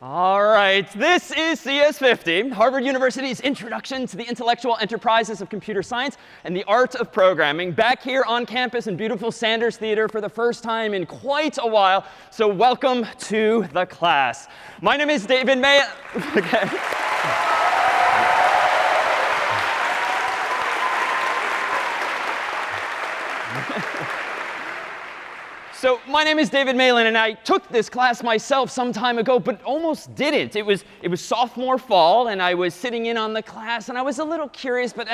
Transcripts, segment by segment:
All right, this is CS50, Harvard University's Introduction to the Intellectual Enterprises of Computer Science and the Art of Programming, back here on campus in beautiful Sanders Theater for the first time in quite a while. So welcome to the class. My name is David May. Okay. So my name is David Malin, and I took this class myself some time ago, but almost didn't. It was sophomore fall, and I was sitting in on the class, and I was a little curious, but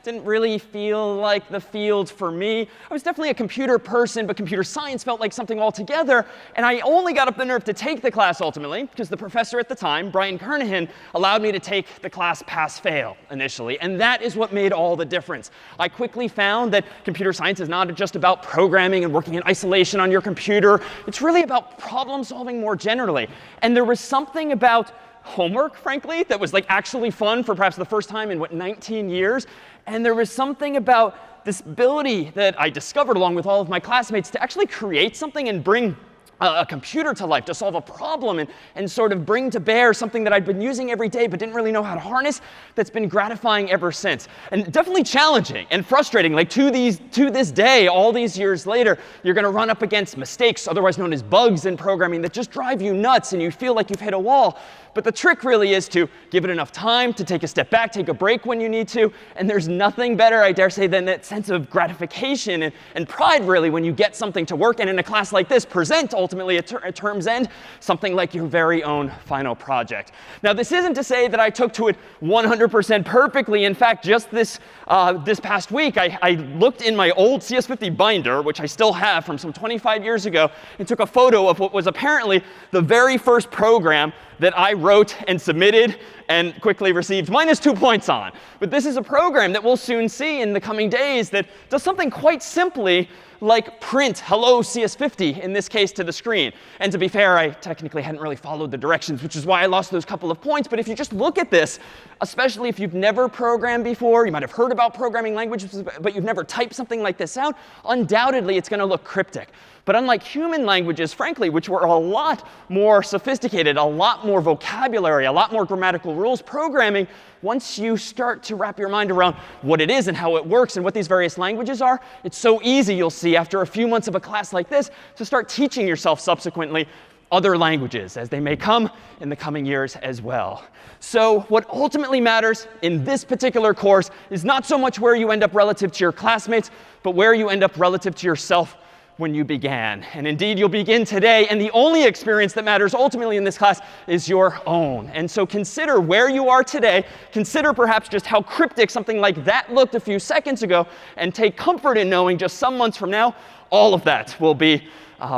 didn't really feel like the field for me. I was definitely a computer person, but computer science felt like something altogether. And I only got up the nerve to take the class ultimately because the professor at the time, Brian Kernahan, allowed me to take the class pass-fail initially. And that is what made all the difference. I quickly found that computer science is not just about programming and working in isolation on your computer. It's really about problem solving more generally. And there was something about homework, frankly, that was like actually fun for perhaps the first time in, 19 years. And there was something about this ability that I discovered along with all of my classmates to actually create something and bring a computer to life, to solve a problem and sort of bring to bear something that I'd been using every day but didn't really know how to harness, that's been gratifying ever since. And definitely challenging and frustrating. Like to this day, all these years later, you're going to run up against mistakes, otherwise known as bugs in programming, that just drive you nuts and you feel like you've hit a wall. But the trick really is to give it enough time, to take a step back, take a break when you need to. And there's nothing better, I dare say, than that sense of gratification and pride, really, when you get something to work and in a class like this, present ultimately at term's end something like your very own final project. Now, this isn't to say that I took to it 100% perfectly. In fact, just this past week, I looked in my old CS50 binder, which I still have from some 25 years ago, and took a photo of what was apparently the very first program that I wrote and submitted and quickly received -2 points on. But this is a program that we'll soon see in the coming days that does something quite simply like print hello CS50, in this case, to the screen. And to be fair, I technically hadn't really followed the directions, which is why I lost those couple of points. But if you just look at this, especially if you've never programmed before, you might have heard about programming languages, but you've never typed something like this out, undoubtedly it's going to look cryptic. But unlike human languages, frankly, which were a lot more sophisticated, a lot more vocabulary, a lot more grammatical rules, programming, once you start to wrap your mind around what it is and how it works and what these various languages are, it's so easy, you'll see, after a few months of a class like this, to start teaching yourself subsequently other languages as they may come in the coming years as well. So what ultimately matters in this particular course is not so much where you end up relative to your classmates, but where you end up relative to yourself when you began. And indeed, you'll begin today. And the only experience that matters ultimately in this class is your own. And so consider where you are today. Consider perhaps just how cryptic something like that looked a few seconds ago. And take comfort in knowing just some months from now, all of that will be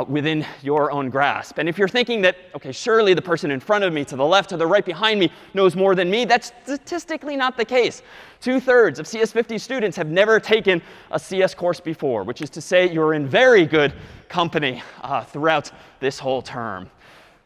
within your own grasp. And if you're thinking that, OK, surely the person in front of me, to the left, to the right behind me, knows more than me, that's statistically not the case. 2/3 of CS50 students have never taken a CS course before, which is to say you're in very good company throughout this whole term.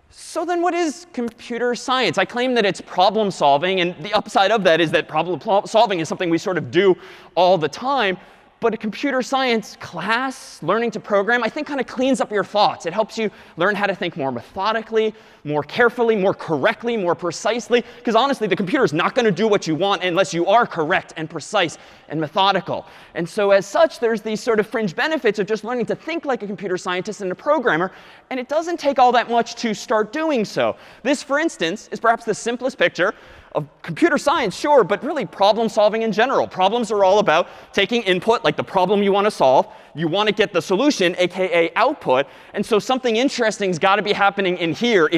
So then what is computer science? I claim that it's problem solving. And the upside of that is that problem solving is something we sort of do all the time. But a computer science class, learning to program, I think kind of cleans up your thoughts. It helps you learn how to think more methodically, more carefully, more correctly, more precisely. Because honestly, the computer is not going to do what you want unless you are correct and precise and methodical. And so as such, there's these sort of fringe benefits of just learning to think like a computer scientist and a programmer. And it doesn't take all that much to start doing so. This, for instance, is perhaps the simplest picture of computer science, sure, but really problem solving in general. Problems are all about taking input, like the problem you want to solve. You want to get the solution, aka output. And so something interesting's got to be happening in here,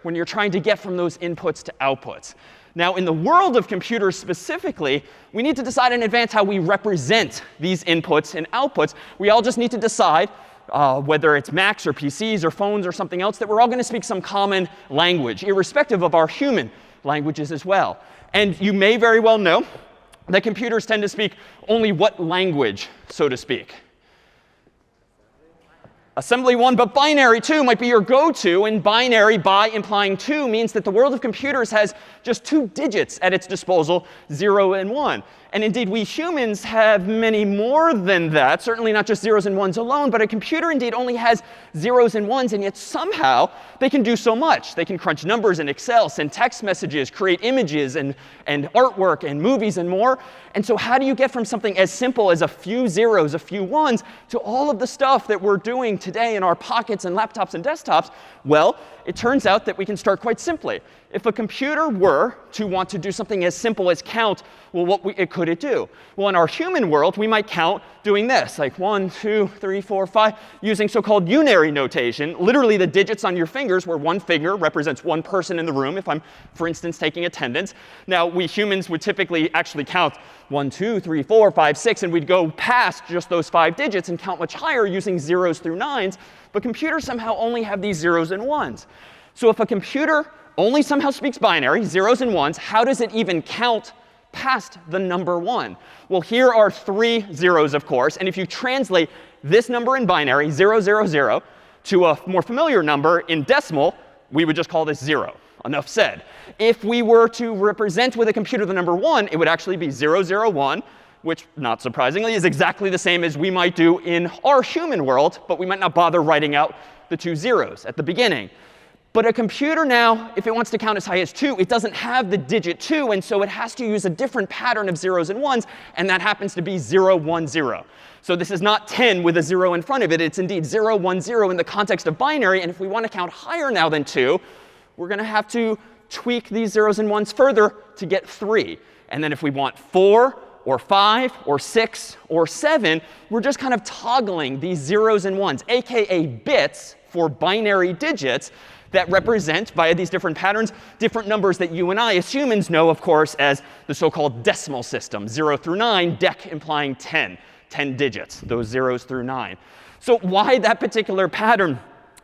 when you're trying to get from those inputs to outputs. Now, in the world of computers specifically, we need to decide in advance how we represent these inputs and outputs. We all just need to decide whether it's Macs or PCs or phones or something else, that we're all going to speak some common language, irrespective of our human languages as well. And you may very well know that computers tend to speak only what language, so to speak? Assembly 1, but binary 2 might be your go-to. And binary, by implying 2, means that the world of computers has just 2 digits at its disposal, 0 and 1. And indeed, we humans have many more than that, certainly not just zeros and ones alone, but a computer indeed only has zeros and ones, and yet somehow they can do so much. They can crunch numbers in Excel, send text messages, create images and artwork and movies and more. And so how do you get from something as simple as a few zeros, a few ones, to all of the stuff that we're doing today in our pockets and laptops and desktops? Well, it turns out that we can start quite simply. If a computer were to want to do something as simple as count, well, what could it do? Well, in our human world, we might count doing this, like 1, 2, 3, 4, 5, using so-called unary notation, literally the digits on your fingers, where one finger represents one person in the room, if I'm, for instance, taking attendance. Now, we humans would typically actually count 1, 2, 3, 4, 5, 6, and we'd go past just those 5 digits and count much higher using zeros through nines. But computers somehow only have these zeros and ones. So if a computer only somehow speaks binary, zeros and ones, how does it even count past the number 1? Well, here are 3 zeros, of course. And if you translate this number in binary, 0, 0, 0, to a more familiar number in decimal, we would just call this 0. Enough said. If we were to represent with a computer the number 1, it would actually be 0, 0, 1, which, not surprisingly, is exactly the same as we might do in our human world, but we might not bother writing out the 2 zeros at the beginning. But a computer now, if it wants to count as high as 2, it doesn't have the digit 2, and so it has to use a different pattern of zeros and ones, and that happens to be 0, 1, 0. So this is not 10 with a 0 in front of it. It's indeed 0, 1, 0 in the context of binary, and if we want to count higher now than 2, we're going to have to tweak these zeros and ones further to get 3. And then if we want 4, or 5, or 6, or 7, we're just kind of toggling these zeros and ones, aka bits for binary digits, that represent, via these different patterns, different numbers that you and I, as humans, know, of course, as the so-called decimal system, 0 through 9, dec implying 10, 10 digits, those zeros through 9. So why that particular pattern?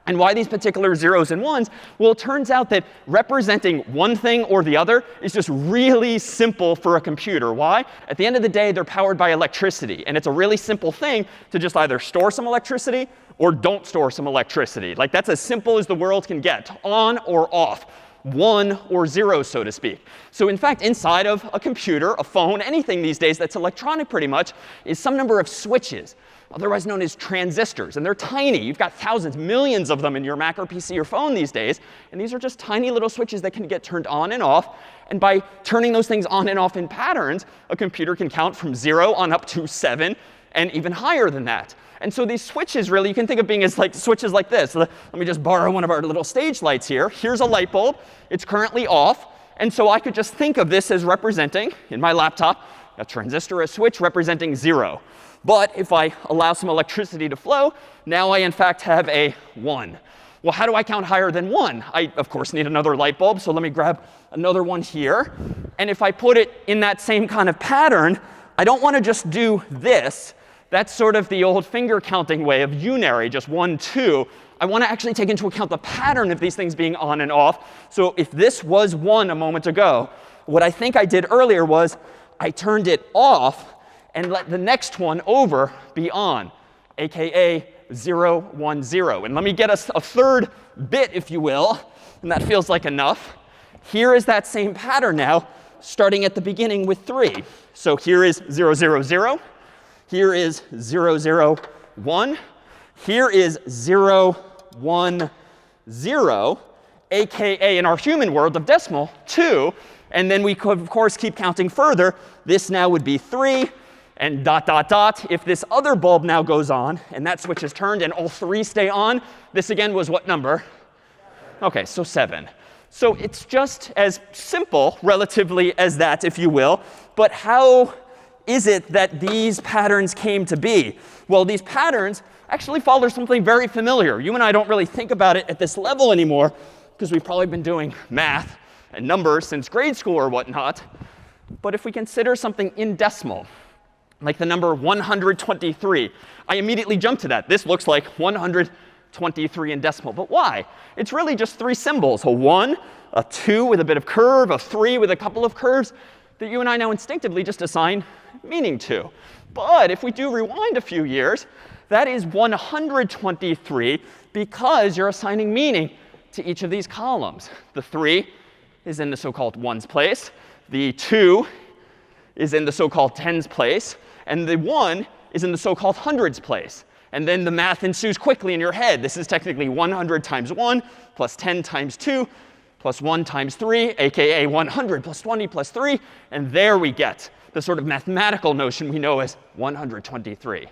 And why these particular zeros and ones? Well, it turns out that representing one thing or the other is just really simple for a computer. Why? At the end of the day, they're powered by electricity. And it's a really simple thing to just either store some electricity or don't store some electricity. Like, that's as simple as the world can get, on or off, 1 or 0, so to speak. So in fact, inside of a computer, a phone, anything these days that's electronic pretty much, is some number of switches, otherwise known as transistors. And they're tiny. You've got thousands, millions of them in your Mac or PC or phone these days. And these are just tiny little switches that can get turned on and off. And by turning those things on and off in patterns, a computer can count from 0 on up to 7 and even higher than that. And so these switches, really, you can think of being as like switches like this. Let me just borrow one of our little stage lights here. Here's a light bulb. It's currently off. And so I could just think of this as representing, in my laptop, a transistor, a switch representing 0. But if I allow some electricity to flow, now I, in fact, have a 1. Well, how do I count higher than 1? I, of course, need another light bulb. So let me grab another one here. And if I put it in that same kind of pattern, I don't want to just do this. That's sort of the old finger counting way of unary, just 1, 2. I want to actually take into account the pattern of these things being on and off. So if this was 1 a moment ago, what I think I did earlier was I turned it off and let the next one over be on, aka 0, 1, 0. And let me get a third bit, if you will, and that feels like enough. Here is that same pattern now, starting at the beginning with 3. So here is 0, 0, 0. Here is 0, 0, 1. Here is 0, 1, 0, aka in our human world of decimal, 2. And then we could, of course, keep counting further. This now would be 3. And dot, dot, dot. If this other bulb now goes on, and that switch is turned, and all 3 stay on, this again was what number? OK, so 7. So it's just as simple, relatively, as that, if you will. But how is it that these patterns came to be? Well, these patterns actually follow something very familiar. You and I don't really think about it at this level anymore, because we've probably been doing math and numbers since grade school or whatnot. But if we consider something in decimal, like the number 123, I immediately jump to that. This looks like 123 in decimal. But why? It's really just 3 symbols, a 1, a 2 with a bit of curve, a 3 with a couple of curves, that you and I now instinctively just assign meaning to. But if we do rewind a few years, that is 123 because you're assigning meaning to each of these columns. The 3 is in the so-called ones place. The 2 is in the so-called tens place, and the 1 is in the so-called hundreds place. And then the math ensues quickly in your head. This is technically 100 times 1 plus 10 times 2 plus 1 times 3, aka 100 plus 20 plus 3. And there we get the sort of mathematical notion we know as 123.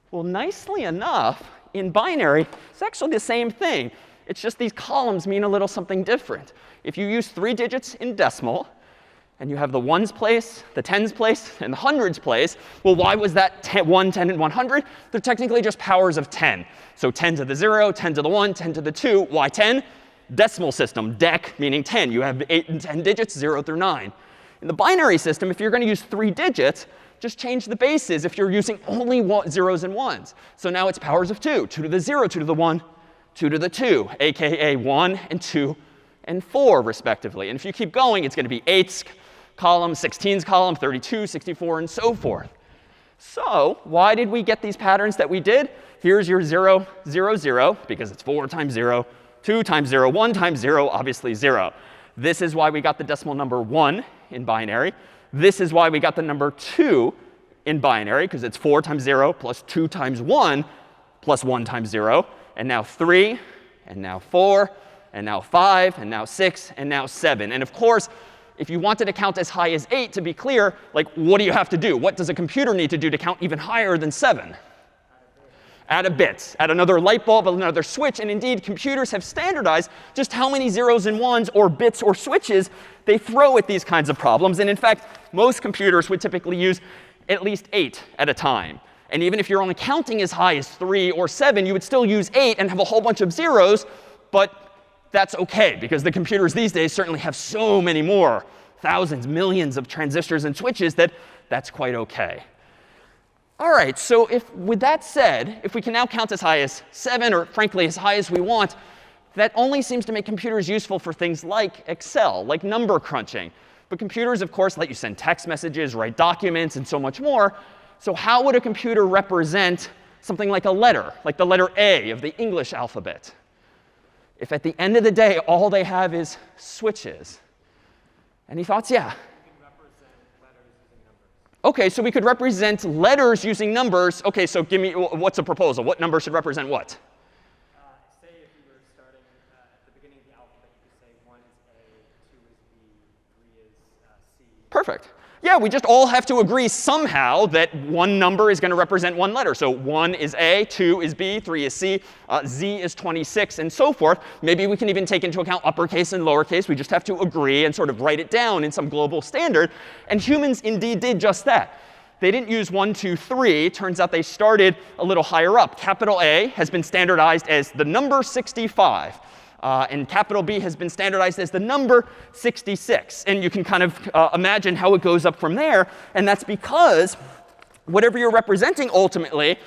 Well, nicely enough, in binary, it's actually the same thing. It's just these columns mean a little something different. If you use 3 digits in decimal, and you have the ones place, the tens place, and the hundreds place, well, why was that 1, 10, and 100? They're technically just powers of 10. So 10 to the 0, 10 to the 1, 10 to the 2. Why 10? Decimal system, dec, meaning 10. You have 8 and 10 digits, 0 through 9. In the binary system, if you're going to use 3 digits, just change the bases if you're using only zeros and ones. So now it's powers of 2. 2 to the 0, 2 to the 1, 2 to the 2, aka 1 and 2 and 4, respectively. And if you keep going, it's going to be 8's column, 16's column, 32, 64, and so forth. So why did we get these patterns that we did? Here's your 0, 0, 0, because it's 4 times 0, 2 times 0, 1 times 0, obviously 0. This is why we got the decimal number 1 in binary. This is why we got the number 2 in binary, because it's 4 times 0 plus 2 times 1 plus 1 times 0. And now 3, and now 4, and now 5, and now 6, and now 7. And of course, if you wanted to count as high as 8, to be clear, like, what do you have to do? What does a computer need to do to count even higher than 7? Add a bit, add another light bulb, another switch. And indeed, computers have standardized just how many zeros and ones or bits or switches they throw at these kinds of problems. And in fact, most computers would typically use at least 8 at a time. And even if you're only counting as high as 3 or 7, you would still use 8 and have a whole bunch of zeros. But that's OK, because the computers these days certainly have so many more, thousands, millions of transistors and switches, that that's quite OK. All right, so with that said, if we can now count as high as 7, or frankly, as high as we want, that only seems to make computers useful for things like Excel, like number crunching. But computers, of course, let you send text messages, write documents, and so much more. So how would a computer represent something like a letter, like the letter A of the English alphabet, if at the end of the day, all they have is switches? Any thoughts? Yeah. OK, so we could represent letters using numbers. OK, so give me, what's a proposal? What number should represent what? Say if you were starting at the beginning of the alphabet, you could say 1 is A, 2 is B, 3 is C. Perfect. Yeah, we just all have to agree somehow that one number is going to represent one letter. So 1 is A, 2 is B, 3 is C, Z is 26, and so forth. Maybe we can even take into account uppercase and lowercase. We just have to agree and sort of write it down in some global standard. And humans indeed did just that. They didn't use 1, 2, 3. Turns out they started a little higher up. Capital A has been standardized as the number 65. And capital B has been standardized as the number 66. And you can kind of imagine how it goes up from there. And that's because whatever you're representing ultimately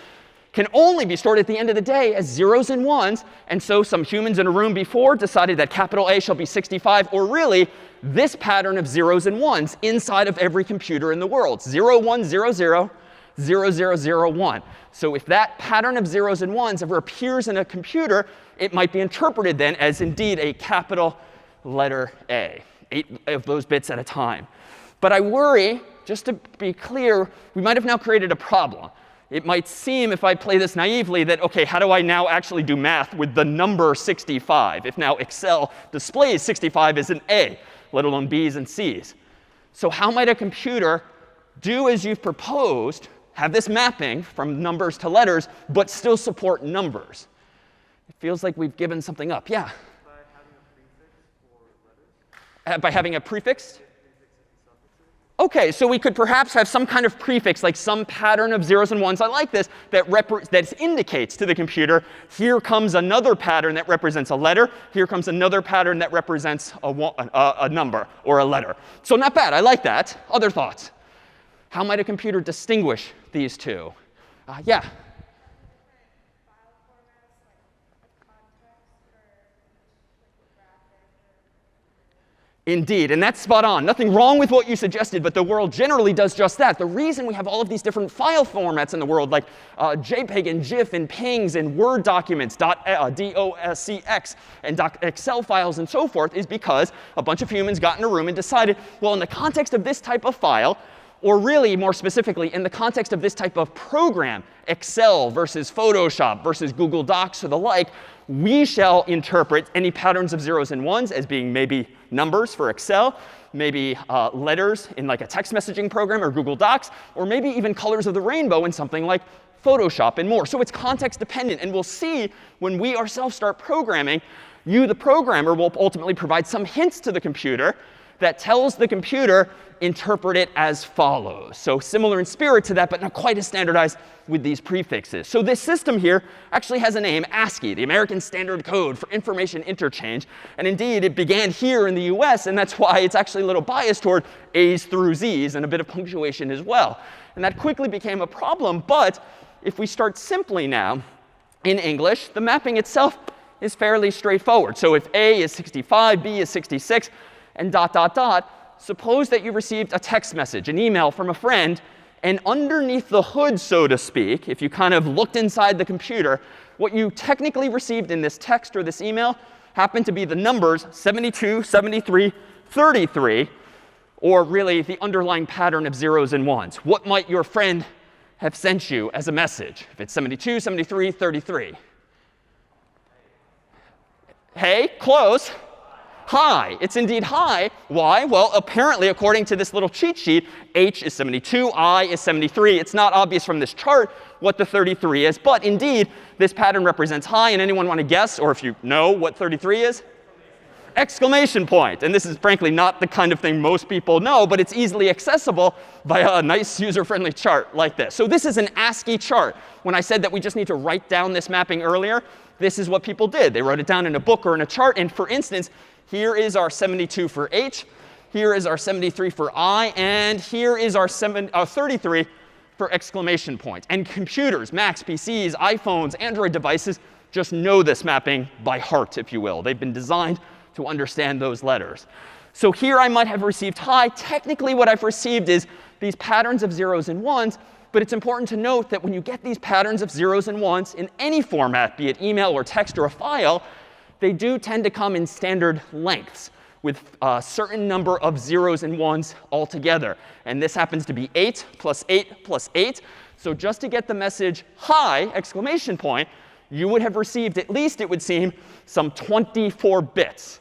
can only be stored at the end of the day as zeros and ones. And so some humans in a room before decided that capital A shall be 65, or really this pattern of zeros and ones inside of every computer in the world. 0, 1, 0, 0. 0, 0, 0, 1. So if that pattern of zeros and ones ever appears in a computer, it might be interpreted then as indeed a capital letter A, 8 of those bits at a time. But I worry, just to be clear, we might have now created a problem. It might seem, if I play this naively, that, OK, how do I now actually do math with the number 65, if now Excel displays 65 as an A, let alone B's and C's? So how might a computer do as you've proposed, have this mapping from numbers to letters, but still support numbers? It feels like we've given something up. Yeah? By having a prefix for letters? By having a prefix? OK, so we could perhaps have some kind of prefix, like some pattern of zeros and ones. I like this, that indicates to the computer, here comes another pattern that represents a letter. Here comes another pattern that represents a number or a letter. So not bad. I like that. Other thoughts? How might a computer distinguish these two? Yeah? Indeed, and that's spot on. Nothing wrong with what you suggested, but the world generally does just that. The reason we have all of these different file formats in the world, like JPEG and GIF and PNGs and Word documents, .docx and .excel files and so forth, is because a bunch of humans got in a room and decided, well, in the context of this type of file, Or really, more specifically, in the context of this type of program, Excel versus Photoshop versus Google Docs or the like, we shall interpret any patterns of zeros and ones as being maybe numbers for Excel, maybe letters in like a text messaging program or Google Docs, or maybe even colors of the rainbow in something like Photoshop and more. So it's context dependent. And we'll see when we ourselves start programming, you, the programmer, will ultimately provide some hints to the computer that tells the computer, interpret it as follows. So similar in spirit to that, but not quite as standardized with these prefixes. So this system here actually has a name, ASCII, the American Standard Code for Information Interchange. And indeed, it began here in the US, and that's why it's actually a little biased toward A's through Z's and a bit of punctuation as well. And that quickly became a problem. But if we start simply now in English, the mapping itself is fairly straightforward. So if A is 65, B is 66, and dot, dot, dot, suppose that you received a text message, an email from a friend, and underneath the hood, so to speak, if you kind of looked inside the computer, what you technically received in this text or this email happened to be the numbers 72, 73, 33, or really the underlying pattern of zeros and ones. What might your friend have sent you as a message if it's 72, 73, 33? Hey, close. Hi. It's indeed hi. Why? Well, apparently, according to this little cheat sheet, H is 72, I is 73. It's not obvious from this chart what the 33 is. But indeed, this pattern represents hi. And anyone want to guess, or if you know what 33 is? Exclamation point. And this is frankly not the kind of thing most people know, but it's easily accessible via a nice user-friendly chart like this. So this is an ASCII chart. When I said that we just need to write down this mapping earlier, this is what people did. They wrote it down in a book or in a chart. And for instance, here is our 72 for H. Here is our 73 for I. And here is our 33 for exclamation point. And computers, Macs, PCs, iPhones, Android devices just know this mapping by heart, if you will. They've been designed to understand those letters. So here I might have received hi. Technically, what I've received is these patterns of zeros and ones. But it's important to note that when you get these patterns of zeros and ones in any format, be it email or text or a file, they do tend to come in standard lengths with a certain number of zeros and ones altogether. And this happens to be 8 plus 8 plus 8. So just to get the message hi, exclamation point, you would have received at least, it would seem, some 24 bits.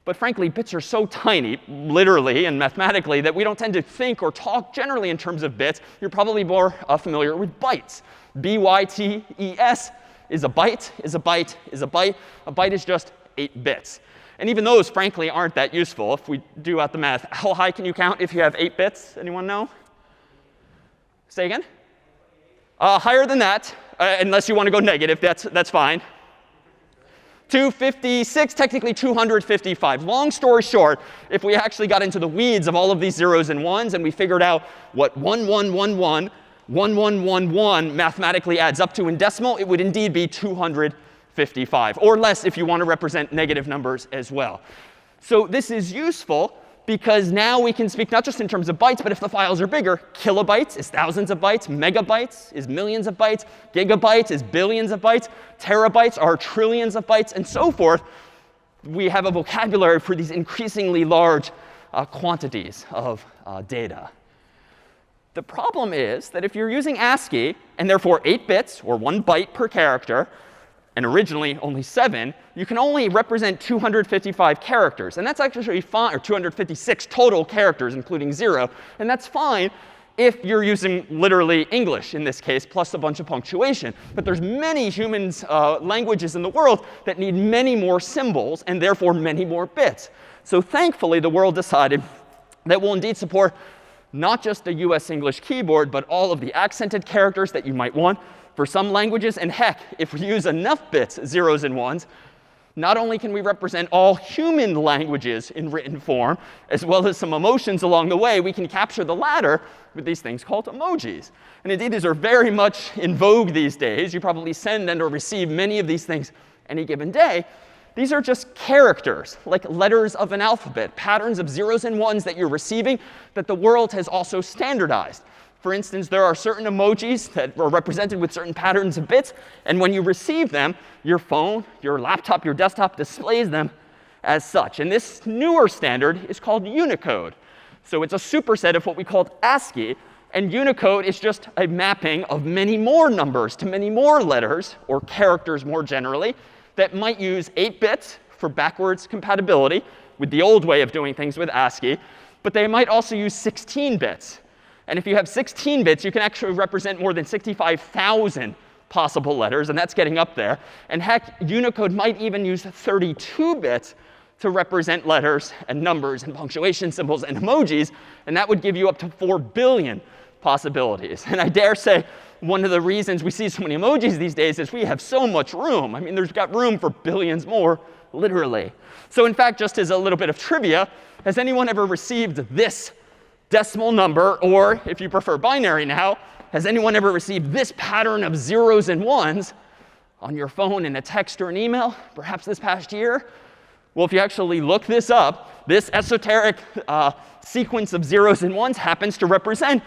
But frankly, bits are so tiny, literally and mathematically, that we don't tend to think or talk generally in terms of bits. You're probably more familiar with bytes. B-Y-T-E-S is a byte, is a byte, is a byte. A byte is just 8 bits. And even those, frankly, aren't that useful. If we do out the math, how high can you count if you have 8 bits? Anyone know? Say again? Higher than that, unless you want to go negative. That's fine. 256, technically 255. Long story short, if we actually got into the weeds of all of these zeros and ones and we figured out what 1111, 1111 mathematically adds up to in decimal, it would indeed be 255, or less if you want to represent negative numbers as well. So this is useful because now we can speak not just in terms of bytes, but if the files are bigger, kilobytes is thousands of bytes, megabytes is millions of bytes, gigabytes is billions of bytes, terabytes are trillions of bytes, and so forth. We have a vocabulary for these increasingly large quantities of data. The problem is that if you're using ASCII, and therefore 8 bits, or 1 byte per character, and originally only 7, you can only represent 255 characters. And that's actually fine, or 256 total characters, including 0. And that's fine if you're using literally English in this case, plus a bunch of punctuation. But there's many languages in the world that need many more symbols, and therefore many more bits. So thankfully, the world decided that we'll indeed support not just a US English keyboard, but all of the accented characters that you might want for some languages. And heck, if we use enough bits, zeros and ones, not only can we represent all human languages in written form, as well as some emotions along the way, we can capture the latter with these things called emojis. And indeed, these are very much in vogue these days. You probably send and or receive many of these things any given day. These are just characters, like letters of an alphabet, patterns of zeros and ones that you're receiving that the world has also standardized. For instance, there are certain emojis that are represented with certain patterns of bits. And when you receive them, your phone, your laptop, your desktop displays them as such. And this newer standard is called Unicode. So it's a superset of what we called ASCII. And Unicode is just a mapping of many more numbers to many more letters, or characters more generally, that might use 8 bits for backwards compatibility with the old way of doing things with ASCII. But they might also use 16 bits. And if you have 16 bits, you can actually represent more than 65,000 possible letters. And that's getting up there. And heck, Unicode might even use 32 bits to represent letters and numbers and punctuation symbols and emojis. And that would give you up to 4 billion possibilities. And I dare say one of the reasons we see so many emojis these days is we have so much room. I mean, there's got room for billions more, literally. So in fact, just as a little bit of trivia, has anyone ever received this decimal number, or if you prefer binary now, has anyone ever received this pattern of zeros and ones on your phone in a text or an email, perhaps this past year? Well, if you actually look this up, this esoteric sequence of zeros and ones happens to represent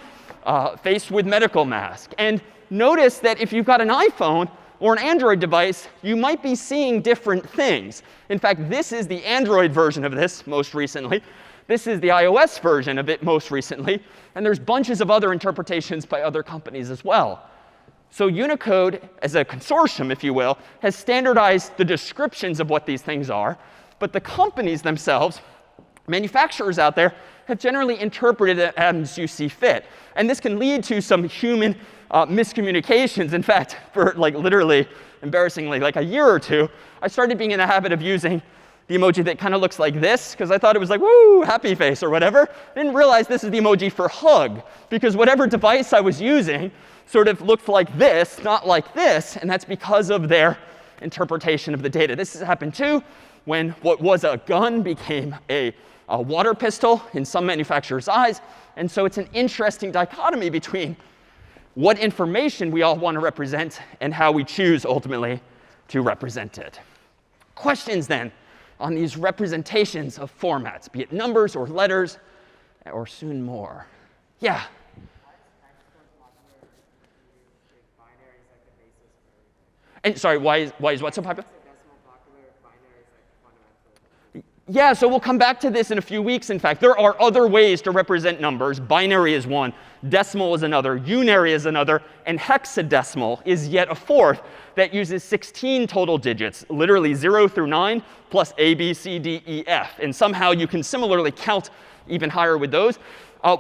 face with medical mask. And notice that if you've got an iPhone or an Android device, you might be seeing different things. In fact, this is the Android version of this most recently. This is the iOS version of it most recently. And there's bunches of other interpretations by other companies as well. So Unicode, as a consortium, if you will, has standardized the descriptions of what these things are. But the companies themselves, manufacturers out there, have generally interpreted it as you see fit. And this can lead to some human miscommunications. In fact, for literally, embarrassingly, like a year or two, I started being in the habit of using the emoji that kind of looks like this, because I thought it was like, woo, happy face or whatever. I didn't realize this is the emoji for hug, because whatever device I was using sort of looked like this, not like this. And that's because of their interpretation of the data. This has happened too when what was a gun became a water pistol in some manufacturers' eyes. And so it's an interesting dichotomy between what information we all want to represent and how we choose ultimately to represent it. Questions then on these representations of formats, be it numbers or letters or soon more? Yeah? And sorry, why is what so popular? Yeah, so we'll come back to this in a few weeks. In fact, there are other ways to represent numbers. Binary is one, decimal is another, unary is another, and hexadecimal is yet a fourth that uses 16 total digits, literally 0 through 9, plus A, B, C, D, E, F. And somehow you can similarly count even higher with those.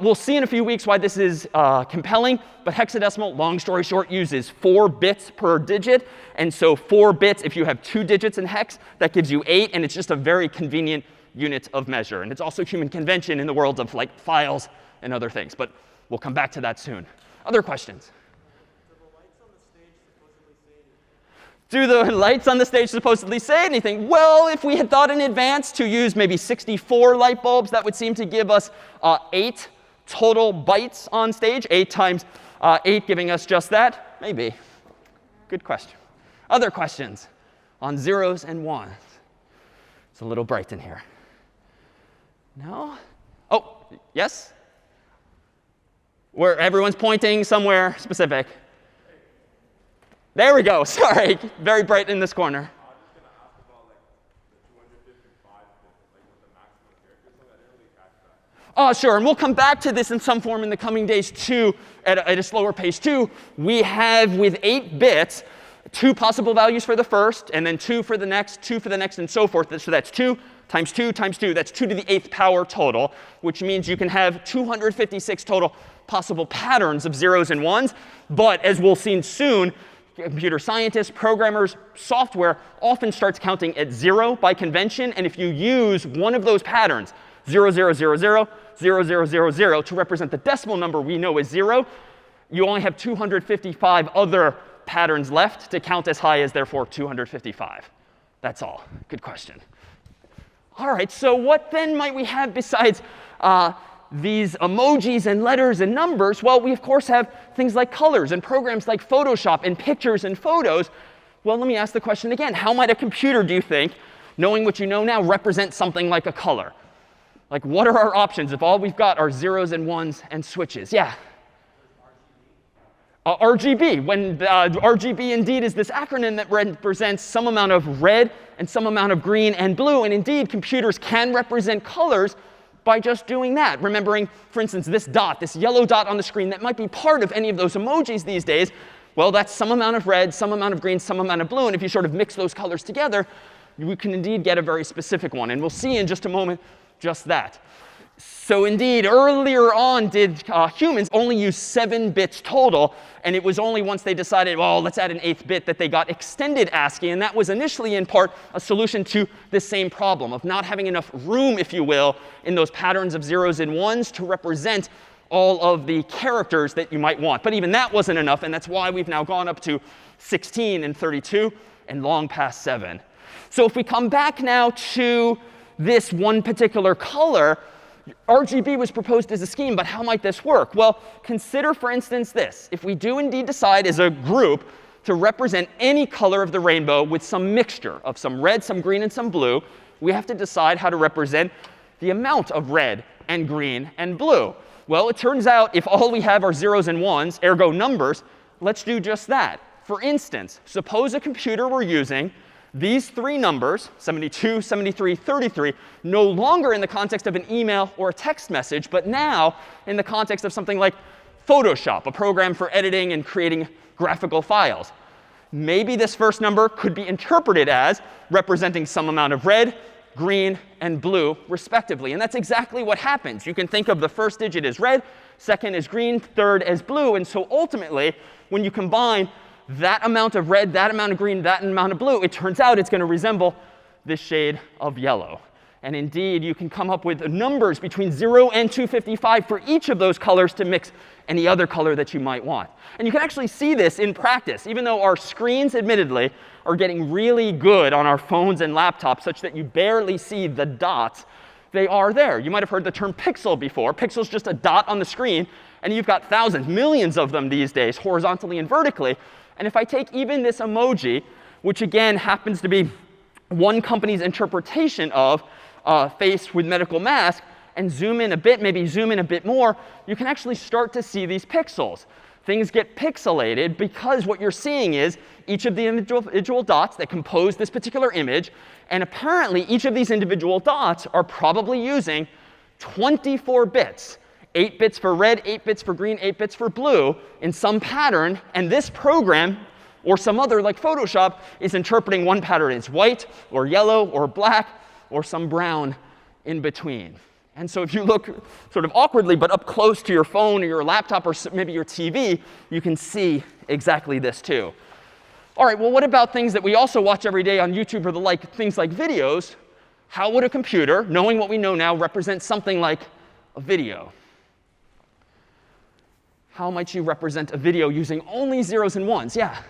We'll see in a few weeks why this is compelling. But hexadecimal, long story short, uses 4 bits per digit. And so 4 bits, if you have 2 digits in hex, that gives you 8. And it's just a very convenient unit of measure. And it's also human convention in the world of files and other things. But we'll come back to that soon. Other questions? Do the lights on the stage supposedly say anything? Well, if we had thought in advance to use maybe 64 light bulbs, that would seem to give us 8 total bytes on stage. 8 times 8 giving us just that? Maybe. Good question. Other questions on zeros and ones? It's a little bright in here. No? Oh, yes? Where everyone's pointing somewhere specific. There we go. Sorry. Very bright in this corner. I was just going to ask about the 255 with the maximum characters, so I didn't really catch that. Oh, sure. And we'll come back to this in some form in the coming days too, at a slower pace too. We have, with 8 bits, 2 possible values for the first, and then 2 for the next, 2 for the next, and so forth. So that's 2 times 2 times 2. That's 2 to the 8th power total, which means you can have 256 total possible patterns of zeros and ones. But as we'll see soon, computer scientists, programmers, software often starts counting at 0 by convention. And if you use one of those patterns, 0, 0, 0, 0, 0, 0, 0, 0, to represent the decimal number we know is 0, you only have 255 other patterns left to count as high as, therefore, 255. That's all. Good question. All right, so what then might we have besides these emojis and letters and numbers? Well, we, of course, have things like colors and programs like Photoshop and pictures and photos. Well, let me ask the question again. How might a computer, do you think, knowing what you know now, represent something like a color? Like, what are our options if all we've got are zeros and ones and switches? Yeah? RGB. When RGB indeed is this acronym that represents some amount of red and some amount of green and blue. And indeed, computers can represent colors by just doing that. Remembering, for instance, this dot, this yellow dot on the screen that might be part of any of those emojis these days. Well, that's some amount of red, some amount of green, some amount of blue. And if you sort of mix those colors together, we can indeed get a very specific one. And we'll see in just a moment just that. So indeed, earlier on, did humans only use 7 bits total. And it was only once they decided, well, let's add an 8th bit, that they got extended ASCII. And that was initially, in part, a solution to this same problem of not having enough room, if you will, in those patterns of zeros and ones to represent all of the characters that you might want. But even that wasn't enough. And that's why we've now gone up to 16 and 32 and long past 7. So if we come back now to this one particular color, RGB was proposed as a scheme, but how might this work? Well, consider, for instance, this. If we do indeed decide as a group to represent any color of the rainbow with some mixture of some red, some green, and some blue, we have to decide how to represent the amount of red and green and blue. Well, it turns out if all we have are zeros and ones, ergo numbers, let's do just that. For instance, suppose a computer were using these 3 numbers, 72, 73, 33, no longer in the context of an email or a text message, but now in the context of something like Photoshop, a program for editing and creating graphical files. Maybe this first number could be interpreted as representing some amount of red, green, and blue, respectively. And that's exactly what happens. You can think of the first digit as red, second as green, third as blue. And so ultimately, when you combine that amount of red, that amount of green, that amount of blue, it turns out it's going to resemble this shade of yellow. And indeed, you can come up with numbers between 0 and 255 for each of those colors to mix any other color that you might want. And you can actually see this in practice. Even though our screens, admittedly, are getting really good on our phones and laptops such that you barely see the dots, they are there. You might have heard the term pixel before. Pixel's just a dot on the screen. And you've got thousands, millions of them these days, horizontally and vertically. And if I take even this emoji, which again happens to be one company's interpretation of face with medical mask, and zoom in a bit, maybe zoom in a bit more, you can actually start to see these pixels. Things get pixelated because what you're seeing is each of the individual dots that compose this particular image. And apparently, each of these individual dots are probably using 24 bits. 8 bits for red, 8 bits for green, 8 bits for blue in some pattern. And this program, or some other like Photoshop, is interpreting one pattern as white or yellow or black or some brown in between. And so if you look sort of awkwardly, but up close to your phone or your laptop or maybe your TV, you can see exactly this too. All right, well, what about things that we also watch every day on YouTube or the like, things like videos? How would a computer, knowing what we know now, represent something like a video? How might you represent a video using only zeros and ones? Yeah?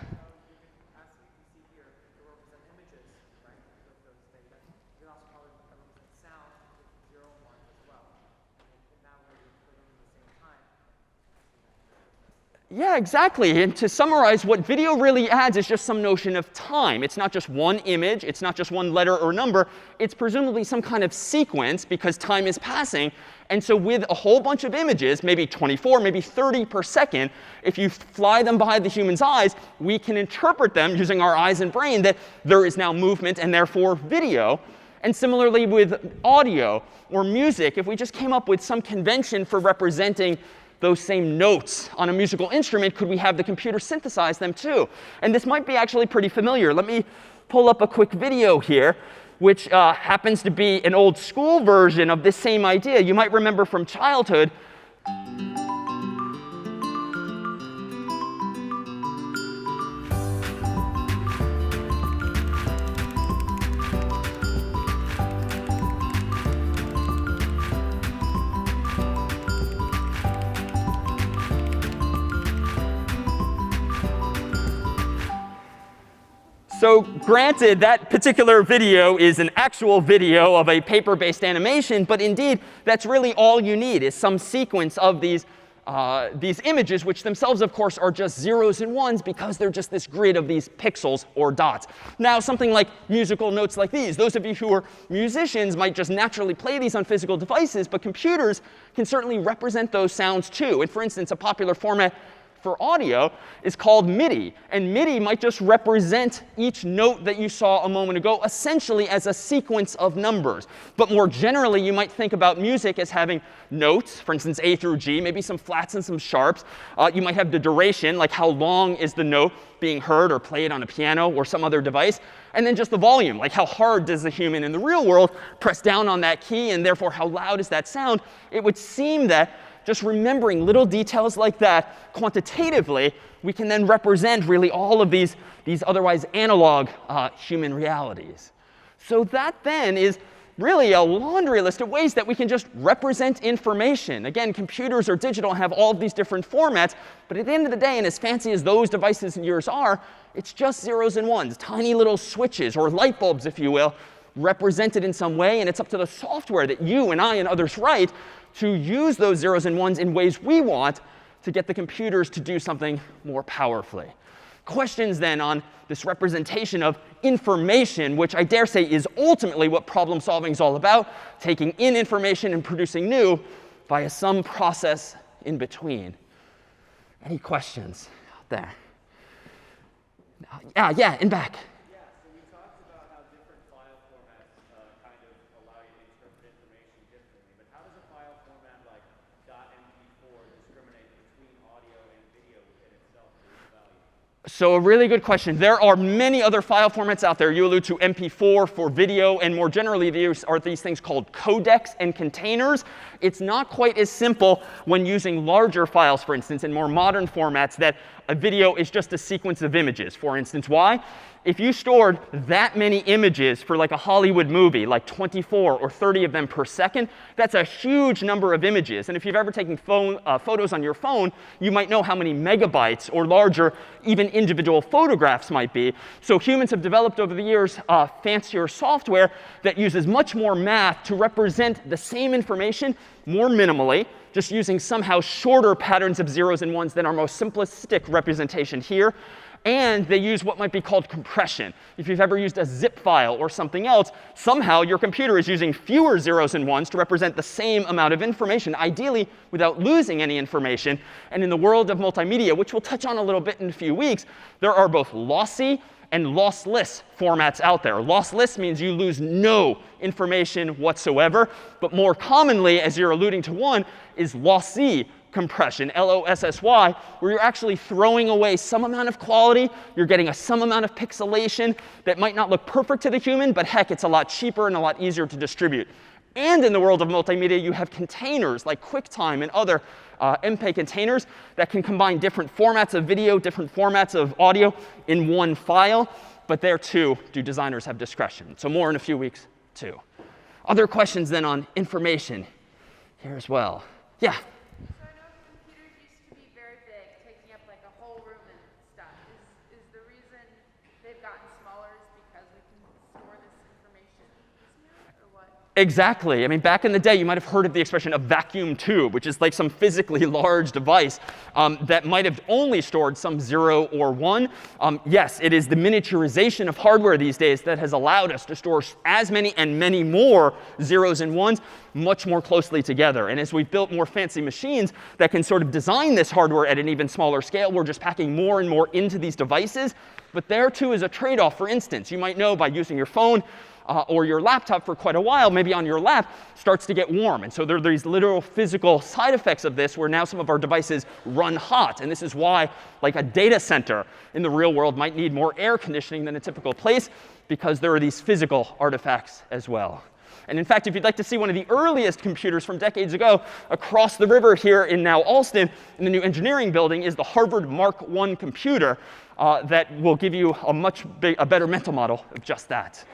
Yeah, exactly. And to summarize, what video really adds is just some notion of time. It's not just one image. It's not just one letter or number. It's presumably some kind of sequence because time is passing. And so with a whole bunch of images, maybe 24, maybe 30 per second, if you fly them behind the human's eyes, we can interpret them using our eyes and brain that there is now movement and therefore video. And similarly with audio or music, if we just came up with some convention for representing those same notes on a musical instrument, could we have the computer synthesize them too? And this might be actually pretty familiar. Let me pull up a quick video here, which happens to be an old school version of this same idea. You might remember from childhood. So granted, that particular video is an actual video of a paper-based animation. But indeed, that's really all you need is some sequence of these images, which themselves, of course, are just zeros and ones because they're just this grid of these pixels or dots. Now, something like musical notes like these. Those of you who are musicians might just naturally play these on physical devices. But computers can certainly represent those sounds too. And for instance, a popular format for audio is called MIDI. And MIDI might just represent each note that you saw a moment ago essentially as a sequence of numbers. But more generally, you might think about music as having notes, for instance, A through G, maybe some flats and some sharps. You might have the duration, like how long is the note being heard or played on a piano or some other device. And then just the volume, like how hard does the human in the real world press down on that key, and therefore how loud is that sound? It would seem that just remembering little details like that quantitatively, we can then represent really all of these otherwise analog human realities. So that then is really a laundry list of ways that we can just represent information. Again, computers are digital and have all of these different formats. But at the end of the day, and as fancy as those devices and yours are, it's just zeros and ones, tiny little switches or light bulbs, if you will, represented in some way. And it's up to the software that you and I and others write to use those zeros and ones in ways we want to get the computers to do something more powerfully. Questions then on this representation of information, which I dare say is ultimately what problem solving is all about, taking in information and producing new via some process in between. Any questions out there? Yeah, in back. Yeah, so we talked about how different file formats kind of allow you to interpret information differently. But how does a file format like .mp4 discriminate between audio and video within itself for its value? So a really good question. There are many other file formats out there. You allude to MP4 for video, and more generally, these are these things called codecs and containers. It's not quite as simple when using larger files, for instance, in more modern formats, that a video is just a sequence of images. For instance, why? If you stored that many images for like a Hollywood movie, like 24 or 30 of them per second, that's a huge number of images. And if you've ever taken photos on your phone, you might know how many megabytes or larger even individual photographs might be. So humans have developed over the years fancier software that uses much more math to represent the same information more minimally, just using somehow shorter patterns of zeros and ones than our most simplistic representation here. And they use what might be called compression. If you've ever used a zip file or something else, somehow your computer is using fewer zeros and ones to represent the same amount of information, ideally without losing any information. And in the world of multimedia, which we'll touch on a little bit in a few weeks, there are both lossy and lossless formats out there. Lossless means you lose no information whatsoever. But more commonly, as you're alluding to one, is lossy compression, L-O-S-S-Y, where you're actually throwing away some amount of quality. You're getting some amount of pixelation that might not look perfect to the human, but heck, it's a lot cheaper and a lot easier to distribute. And in the world of multimedia, you have containers like QuickTime and other MPEG containers that can combine different formats of video, different formats of audio in one file. But there, too, do designers have discretion. So more in a few weeks, too. Other questions then on information here as well. Yeah? Exactly. I mean, back in the day, you might have heard of the expression a vacuum tube, which is like some physically large device that might have only stored some 0 or 1. Yes, it is the miniaturization of hardware these days that has allowed us to store as many and many more zeros and ones much more closely together. And as we've built more fancy machines that can sort of design this hardware at an even smaller scale, we're just packing more and more into these devices. But there, too, is a trade-off. For instance, you might know by using your phone or your laptop for quite a while, maybe on your lap, starts to get warm. And so there are these literal physical side effects of this where now some of our devices run hot. And this is why like a data center in the real world might need more air conditioning than a typical place, because there are these physical artifacts as well. And in fact, if you'd like to see one of the earliest computers from decades ago, across the river here in now Alston, in the new engineering building, is the Harvard Mark I computer that will give you a better mental model of just that.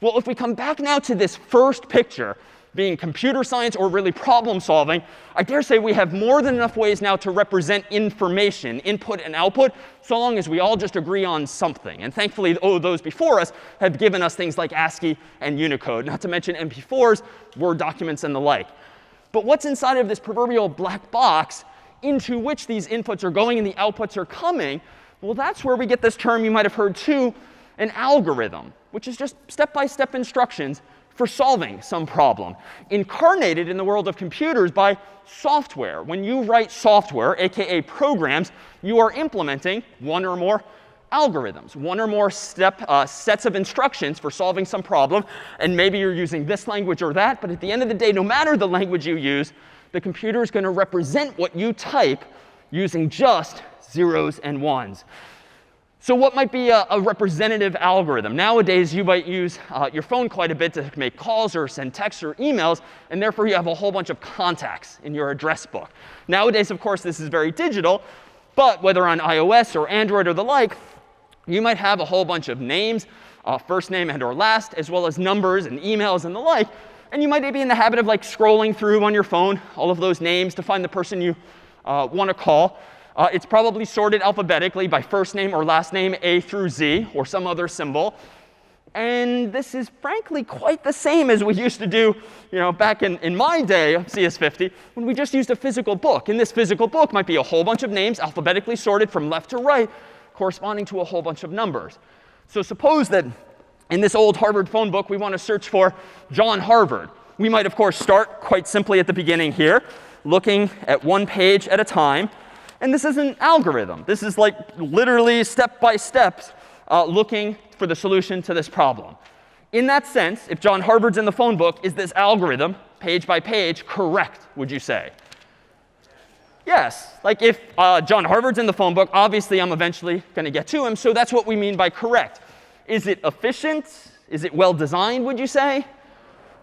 Well, if we come back now to this first picture, being computer science or really problem solving, I dare say we have more than enough ways now to represent information, input and output, so long as we all just agree on something. And thankfully, those before us have given us things like ASCII and Unicode, not to mention MP4s, Word documents, and the like. But what's inside of this proverbial black box into which these inputs are going and the outputs are coming, well, that's where we get this term you might have heard too, an algorithm, which is just step-by-step instructions for solving some problem, incarnated in the world of computers by software. When you write software, aka programs, you are implementing one or more algorithms, one or more sets of instructions for solving some problem. And maybe you're using this language or that, but at the end of the day, no matter the language you use, the computer is going to represent what you type using just zeros and ones. So what might be a representative algorithm? Nowadays, you might use your phone quite a bit to make calls or send texts or emails, and therefore you have a whole bunch of contacts in your address book. Nowadays, of course, this is very digital, but whether on iOS or Android or the like, you might have a whole bunch of names, first name and or last, as well as numbers and emails and the like. And you might be in the habit of like scrolling through on your phone all of those names to find the person you want to call. It's probably sorted alphabetically by first name or last name, A through Z, or some other symbol. And this is frankly quite the same as we used to do, back in my day of CS50, when we just used a physical book. And this physical book might be a whole bunch of names alphabetically sorted from left to right, corresponding to a whole bunch of numbers. So suppose that in this old Harvard phone book, we want to search for John Harvard. We might, of course, start quite simply at the beginning here, looking at one page at a time. And this is an algorithm. This is like literally step by step looking for the solution to this problem. In that sense, if John Harvard's in the phone book, is this algorithm, page by page, correct, would you say? Yes. Like if John Harvard's in the phone book, obviously I'm eventually going to get to him. So that's what we mean by correct. Is it efficient? Is it well designed, would you say?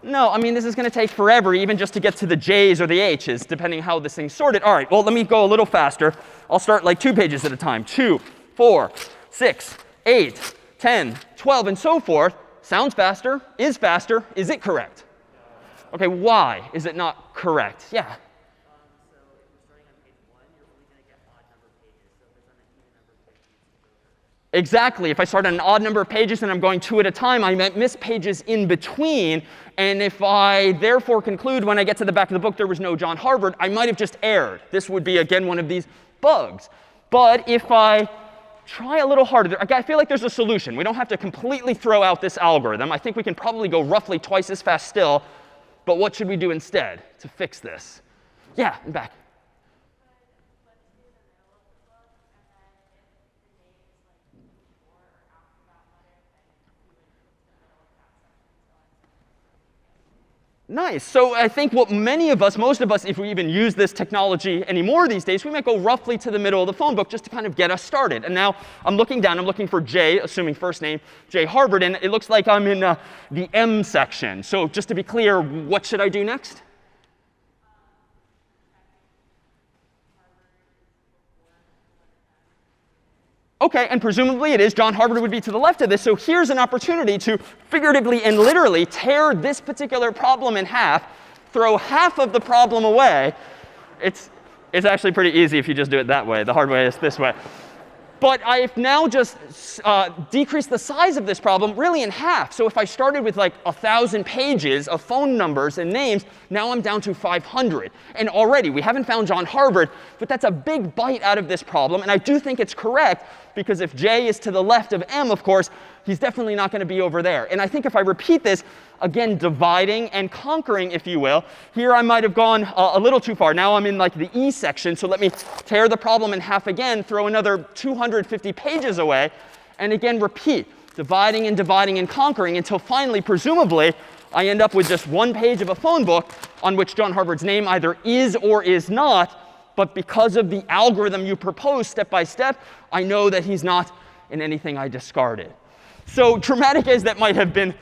No, I mean, this is going to take forever, even just to get to the J's or the H's, depending how this thing's sorted. All right, well, let me go a little faster. I'll start like 2 pages at a time. 2, 4, 6, 8, 10, 12, and so forth. Sounds faster. Is faster. Is it correct? OK, why is it not correct? Yeah. So if you're starting on page 1, you're only going to get odd number of pages. So if it's on an even number of pages, Exactly. If I start on an odd number of pages and I'm going 2 at a time, I might miss pages in between. And if I therefore conclude when I get to the back of the book there was no John Harvard, I might have just erred. This would be, again, one of these bugs. But if I try a little harder, I feel like there's a solution. We don't have to completely throw out this algorithm. I think we can probably go roughly twice as fast still. But what should we do instead to fix this? Yeah, and back. Nice. So I think what many of us, most of us, if we even use this technology anymore these days, we might go roughly to the middle of the phone book just to kind of get us started. And now I'm looking down. I'm looking for J, assuming first name, J Harvard. And it looks like I'm in the M section. So just to be clear, what should I do next? OK, and presumably it is. John Harvard would be to the left of this. So here's an opportunity to figuratively and literally tear this particular problem in half, throw half of the problem away. It's actually pretty easy if you just do it that way. The hard way is this way. But I've now just decreased the size of this problem really in half. So if I started with like 1,000 pages of phone numbers and names, now I'm down to 500. And already, we haven't found John Harvard, but that's a big bite out of this problem. And I do think it's correct, because if J is to the left of M, of course, he's definitely not going to be over there. And I think if I repeat this, again, dividing and conquering, if you will, here I might have gone a little too far. Now I'm in like the E section. So let me tear the problem in half again, throw another 250 pages away, and again repeat, dividing and conquering until finally, presumably, I end up with just one page of a phone book on which John Harvard's name either is or is not. But because of the algorithm you propose step by step, I know that he's not in anything I discarded. So dramatic as that might have been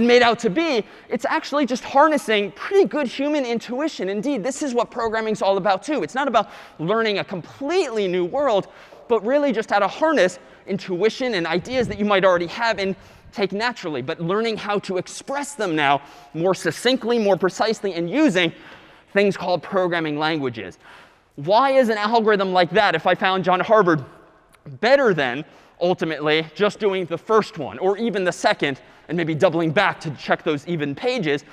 made out to be, it's actually just harnessing pretty good human intuition. Indeed, this is what programming is all about too. It's not about learning a completely new world, but really just how to harness intuition and ideas that you might already have and take naturally, but learning how to express them now more succinctly, more precisely, and using things called programming languages. Why is an algorithm like that, if I found John Harvard, better than ultimately just doing the first one, or even the second, and maybe doubling back to check those even pages?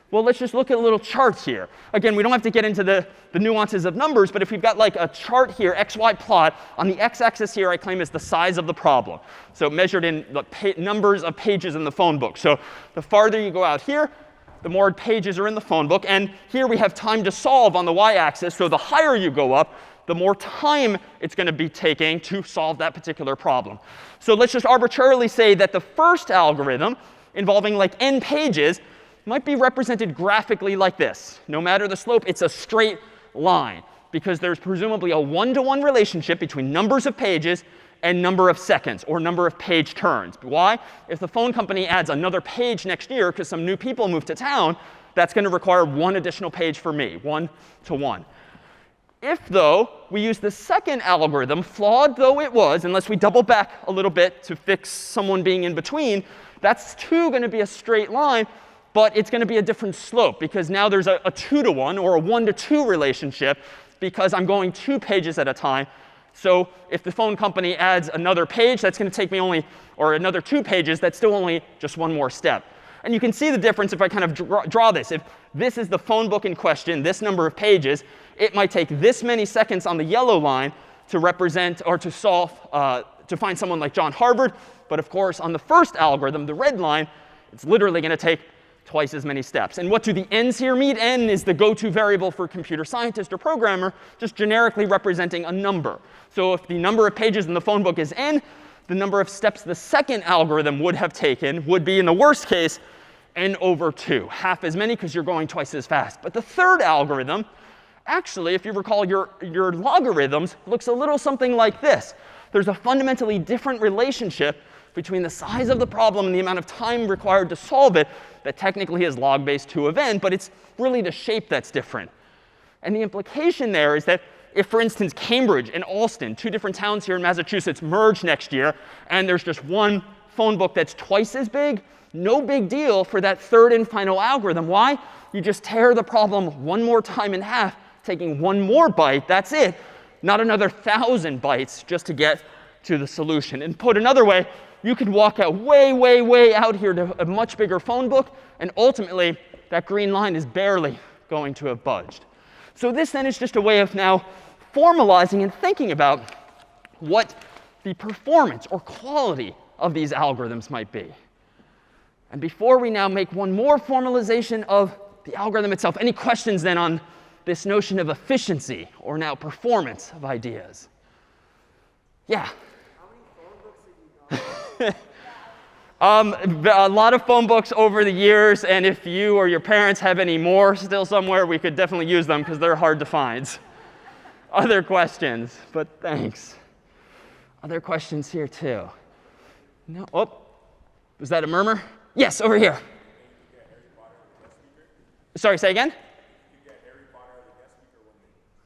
Well, let's just look at a little charts here. Again, we don't have to get into the nuances of numbers, but if we've got like a chart here, XY plot, on the x-axis here I claim is the size of the problem. So measured in the numbers of pages in the phone book. So the farther you go out here, the more pages are in the phone book. And here we have time to solve on the y-axis. So the higher you go up, the more time it's going to be taking to solve that particular problem. So let's just arbitrarily say that the first algorithm, involving like n pages, might be represented graphically like this. No matter the slope, it's a straight line, because there's presumably a one-to-one relationship between numbers of pages and number of seconds, or number of page turns. Why? If the phone company adds another page next year because some new people move to town, that's going to require one additional page for me, 1-to-1. If, though, we use the second algorithm, flawed though it was, unless we double back a little bit to fix someone being in between, that's too going to be a straight line, but it's going to be a different slope, because now there's a 2-to-1 or a 1-to-2 relationship, because I'm going 2 pages at a time. So if the phone company adds another page, that's going to take me only, or another 2 pages, that's still only just one more step. And you can see the difference if I kind of draw this. If this is the phone book in question, this number of pages, it might take this many seconds on the yellow line to represent or to solve, to find someone like John Harvard. But of course, on the first algorithm, the red line, it's literally going to take twice as many steps. And what do the n's here mean? N is the go-to variable for computer scientist or programmer, just generically representing a number. So if the number of pages in the phone book is n, the number of steps the second algorithm would have taken would be, in the worst case, n over 2. Half as many, because you're going twice as fast. But the third algorithm, actually, if you recall your logarithms, looks a little something like this. There's a fundamentally different relationship between the size of the problem and the amount of time required to solve it that technically is log base 2 of n, but it's really the shape that's different. And the implication there is that if, for instance, Cambridge and Alston, 2 different towns here in Massachusetts, merge next year, and there's just one phone book that's twice as big, no big deal for that third and final algorithm. Why? You just tear the problem one more time in half, taking one more byte. That's it. Not another 1,000 bytes just to get to the solution. And put another way, you could walk out way, way, way out here to a much bigger phone book, and ultimately, that green line is barely going to have budged. So this then is just a way of now formalizing and thinking about what the performance or quality of these algorithms might be. And before we now make one more formalization of the algorithm itself, any questions then on this notion of efficiency or now performance of ideas? Yeah? How many phone books have you got? A lot of phone books over the years, and if you or your parents have any more still somewhere, we could definitely use them because they're hard to find. Other questions? But thanks. Other questions here too? No? Oh, was that a murmur? Yes, over here. Sorry, say again?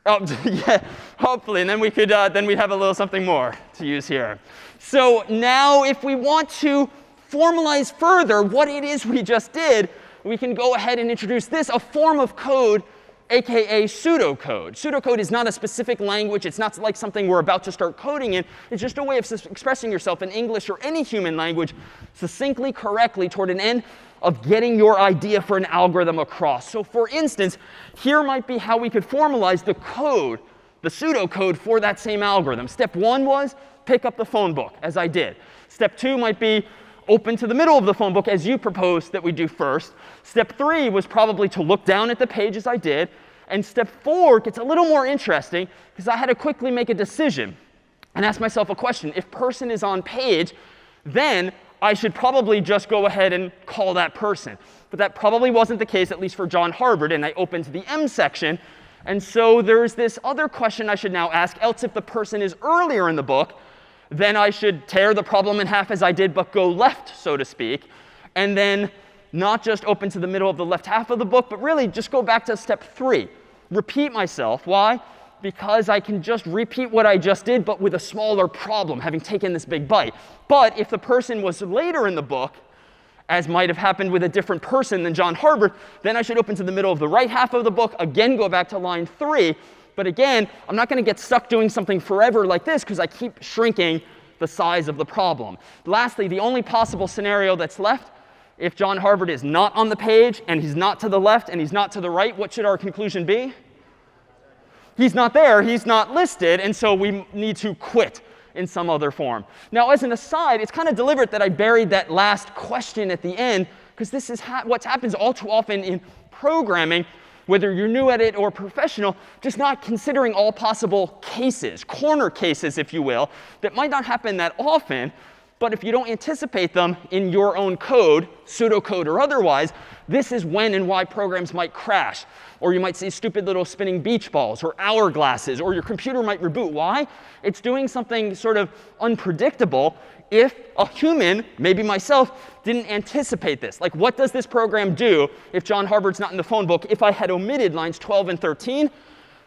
Oh, yeah, hopefully, and then we could, then we'd have a little something more to use here. So now, if we want to formalize further what it is we just did, we can go ahead and introduce this, a form of code, aka pseudocode. Pseudocode is not a specific language. It's not like something we're about to start coding in. It's just a way of expressing yourself in English or any human language succinctly, correctly, toward an end of getting your idea for an algorithm across. So for instance, here might be how we could formalize the code, the pseudocode for that same algorithm. Step 1 was pick up the phone book, as I did. Step 2 might be open to the middle of the phone book, as you proposed that we do first. Step 3 was probably to look down at the page, as I did. And step 4 gets a little more interesting, because I had to quickly make a decision and ask myself a question. If person is on page, then I should probably just go ahead and call that person. But that probably wasn't the case, at least for John Harvard. And I opened to the M section. And so there's this other question I should now ask. Else, if the person is earlier in the book, then I should tear the problem in half as I did, but go left, so to speak. And then not just open to the middle of the left half of the book, but really just go back to step 3. Repeat myself. Why? Because I can just repeat what I just did, but with a smaller problem, having taken this big bite. But if the person was later in the book, as might have happened with a different person than John Harvard, then I should open to the middle of the right half of the book, again go back to line 3. But again, I'm not going to get stuck doing something forever like this, because I keep shrinking the size of the problem. Lastly, the only possible scenario that's left If John Harvard is not on the page, and he's not to the left, and he's not to the right, what should our conclusion be? He's not there, he's not listed, and so we need to quit in some other form. Now, as an aside, it's kind of deliberate that I buried that last question at the end, because this is what happens all too often in programming, whether you're new at it or professional, just not considering all possible cases, corner cases, if you will, that might not happen that often. But if you don't anticipate them in your own code, pseudocode or otherwise, this is when and why programs might crash. Or you might see stupid little spinning beach balls or hourglasses, or your computer might reboot. Why? It's doing something sort of unpredictable if a human, maybe myself, didn't anticipate this. Like, what does this program do if John Harvard's not in the phone book? If I had omitted lines 12 and 13,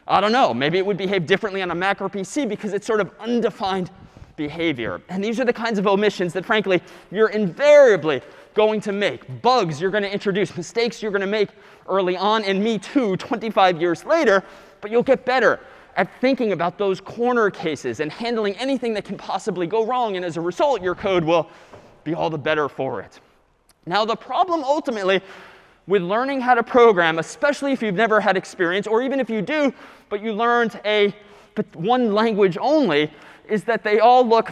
I don't know. Maybe it would behave differently on a Mac or PC because it's sort of undefined behavior. And these are the kinds of omissions that, frankly, you're invariably going to make. Bugs you're going to introduce, mistakes you're going to make early on, and me too 25 years later. But you'll get better at thinking about those corner cases and handling anything that can possibly go wrong. And as a result, your code will be all the better for it. Now, the problem ultimately with learning how to program, especially if you've never had experience, or even if you do, but you learned one language only, is that they all look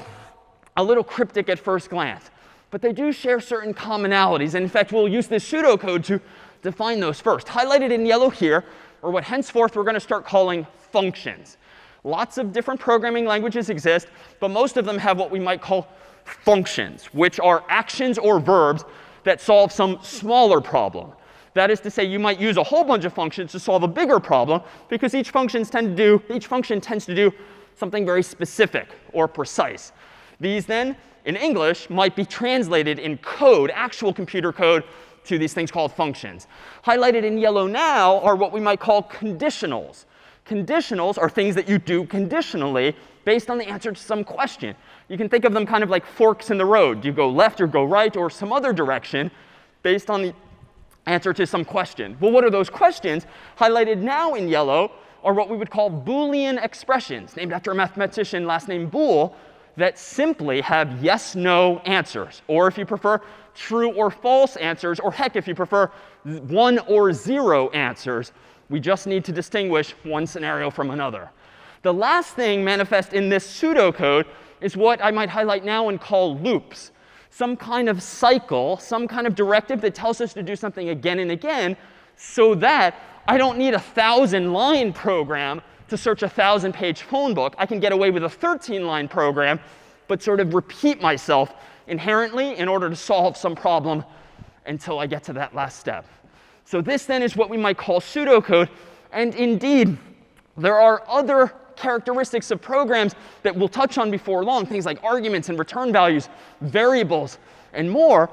a little cryptic at first glance. But they do share certain commonalities. And in fact, we'll use this pseudocode to define those first. Highlighted in yellow here are what henceforth we're going to start calling functions. Lots of different programming languages exist, but most of them have what we might call functions, which are actions or verbs that solve some smaller problem. That is to say, you might use a whole bunch of functions to solve a bigger problem, because each function tends to do something very specific or precise. These then, in English, might be translated in code, actual computer code, to these things called functions. Highlighted in yellow now are what we might call conditionals. Conditionals are things that you do conditionally based on the answer to some question. You can think of them kind of like forks in the road. You go left or go right or some other direction based on the answer to some question. Well, what are those questions? Highlighted now in yellow are what we would call Boolean expressions, named after a mathematician last name Boole, that simply have yes, no answers. Or if you prefer, true or false answers. Or heck, if you prefer, 1 or 0 answers. We just need to distinguish one scenario from another. The last thing manifest in this pseudocode is what I might highlight now and call loops. Some kind of cycle, some kind of directive that tells us to do something again and again, so that I don't need a 1,000-line program to search a 1,000-page phone book. I can get away with a 13-line program, but sort of repeat myself inherently in order to solve some problem until I get to that last step. So this then is what we might call pseudocode. And indeed, there are other characteristics of programs that we'll touch on before long, things like arguments and return values, variables, and more.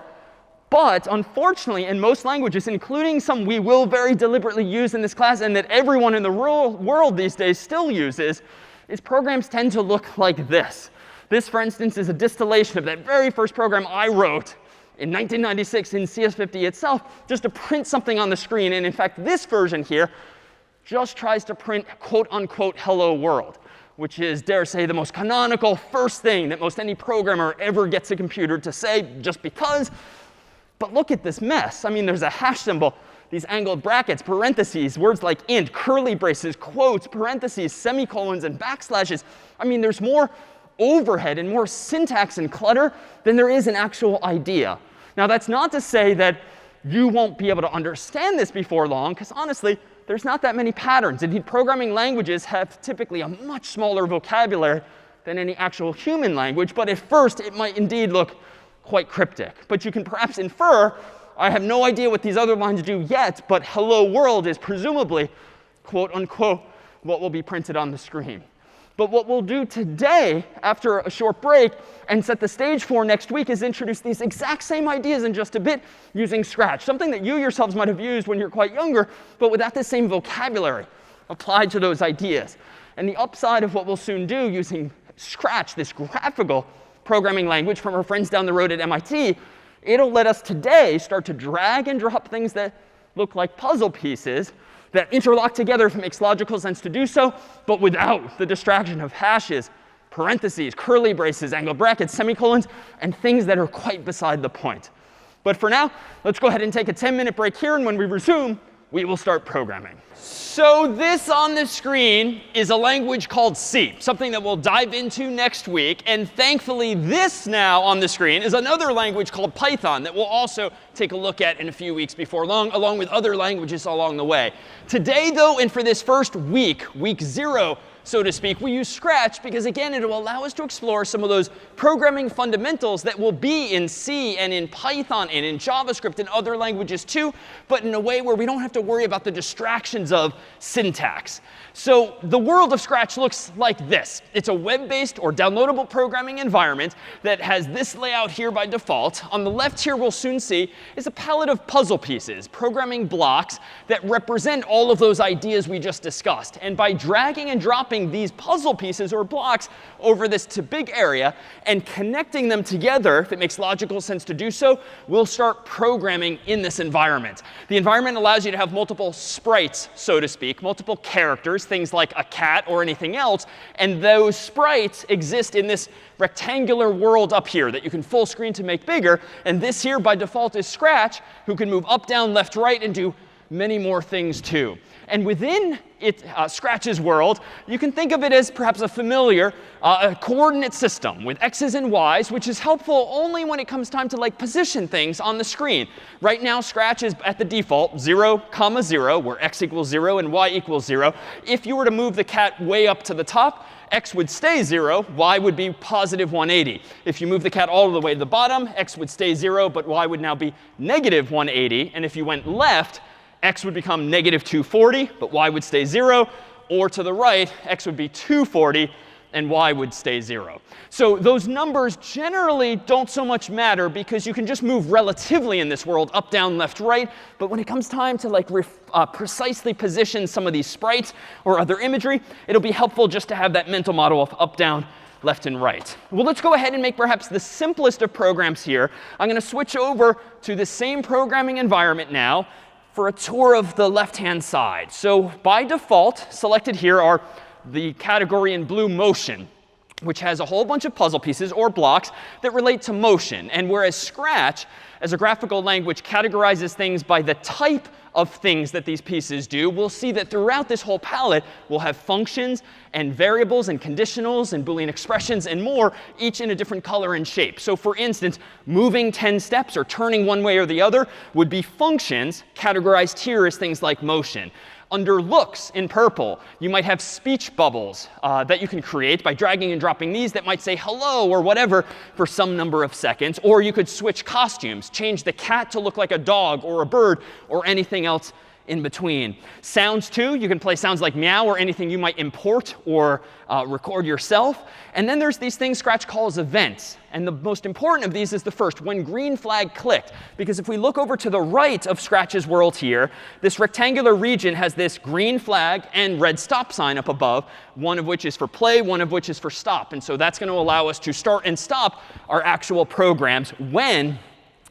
But unfortunately, in most languages, including some we will very deliberately use in this class and that everyone in the world these days still uses, is programs tend to look like this. This, for instance, is a distillation of that very first program I wrote in 1996 in CS50 itself, just to print something on the screen. And in fact, this version here just tries to print quote unquote hello world, which is, dare say, the most canonical first thing that most any programmer ever gets a computer to say, just because. But look at this mess. I mean, there's a hash symbol, these angled brackets, parentheses, words like int, curly braces, quotes, parentheses, semicolons, and backslashes. I mean, there's more overhead and more syntax and clutter than there is an actual idea. Now, that's not to say that you won't be able to understand this before long, because honestly, there's not that many patterns. Indeed, programming languages have typically a much smaller vocabulary than any actual human language. But at first, it might indeed look quite cryptic. But you can perhaps infer, I have no idea what these other lines do yet, but hello world is presumably, quote unquote, what will be printed on the screen. But what we'll do today, after a short break, and set the stage for next week, is introduce these exact same ideas in just a bit using Scratch, something that you yourselves might have used when you're quite younger, but without the same vocabulary applied to those ideas. And the upside of what we'll soon do using Scratch, this graphical programming language from our friends down the road at MIT, it'll let us today start to drag and drop things that look like puzzle pieces that interlock together if it makes logical sense to do so, but without the distraction of hashes, parentheses, curly braces, angled brackets, semicolons, and things that are quite beside the point. But for now, let's go ahead and take a 10-minute break here. And when we resume, we will start programming. So this on the screen is a language called C, something that we'll dive into next week. And thankfully, this now on the screen is another language called Python that we'll also take a look at in a few weeks before long, along with other languages along the way. Today, though, and for this first week, week 0, so to speak, we use Scratch because, again, it will allow us to explore some of those programming fundamentals that will be in C and in Python and in JavaScript and other languages too, but in a way where we don't have to worry about the distractions of syntax. So the world of Scratch looks like this. It's a web-based or downloadable programming environment that has this layout here by default. On the left here, we'll soon see, is a palette of puzzle pieces, programming blocks that represent all of those ideas we just discussed. And by dragging and dropping these puzzle pieces or blocks over this big area and connecting them together, if it makes logical sense to do so, we'll start programming in this environment. The environment allows you to have multiple sprites, so to speak, multiple characters, things like a cat or anything else. And those sprites exist in this rectangular world up here that you can full screen to make bigger. And this here, by default, is Scratch, who can move up, down, left, right, and do many more things too. And within Scratch's world, you can think of it as perhaps a familiar coordinate system with x's and y's, which is helpful only when it comes time to position things on the screen. Right now, Scratch is at the default 0, 0, where x equals 0 and y equals 0. If you were to move the cat way up to the top, x would stay 0, y would be positive 180. If you move the cat all the way to the bottom, x would stay 0, but y would now be negative 180. And if you went left, x would become negative 240, but y would stay 0. Or to the right, x would be 240, and y would stay 0. So those numbers generally don't so much matter because you can just move relatively in this world, up, down, left, right. But when it comes time to precisely position some of these sprites or other imagery, it'll be helpful just to have that mental model of up, down, left, and right. Well, let's go ahead and make perhaps the simplest of programs here. I'm going to switch over to the same programming environment now for a tour of the left-hand side. So by default, selected here are the category in blue, motion, which has a whole bunch of puzzle pieces or blocks that relate to motion. And whereas Scratch, as a graphical language, categorizes things by the type of things that these pieces do, we'll see that throughout this whole palette, we'll have functions and variables and conditionals and Boolean expressions and more, each in a different color and shape. So for instance, moving 10 steps or turning one way or the other would be functions categorized here as things like motion. Under looks in purple, you might have speech bubbles that you can create by dragging and dropping these that might say hello or whatever for some number of seconds. Or you could switch costumes, change the cat to look like a dog or a bird or anything else in between. Sounds too, you can play sounds like meow or anything you might import or record yourself. And then there's these things Scratch calls events. And the most important of these is the first, when green flag clicked. Because if we look over to the right of Scratch's world here, this rectangular region has this green flag and red stop sign up above, one of which is for play, one of which is for stop. And so that's going to allow us to start and stop our actual programs when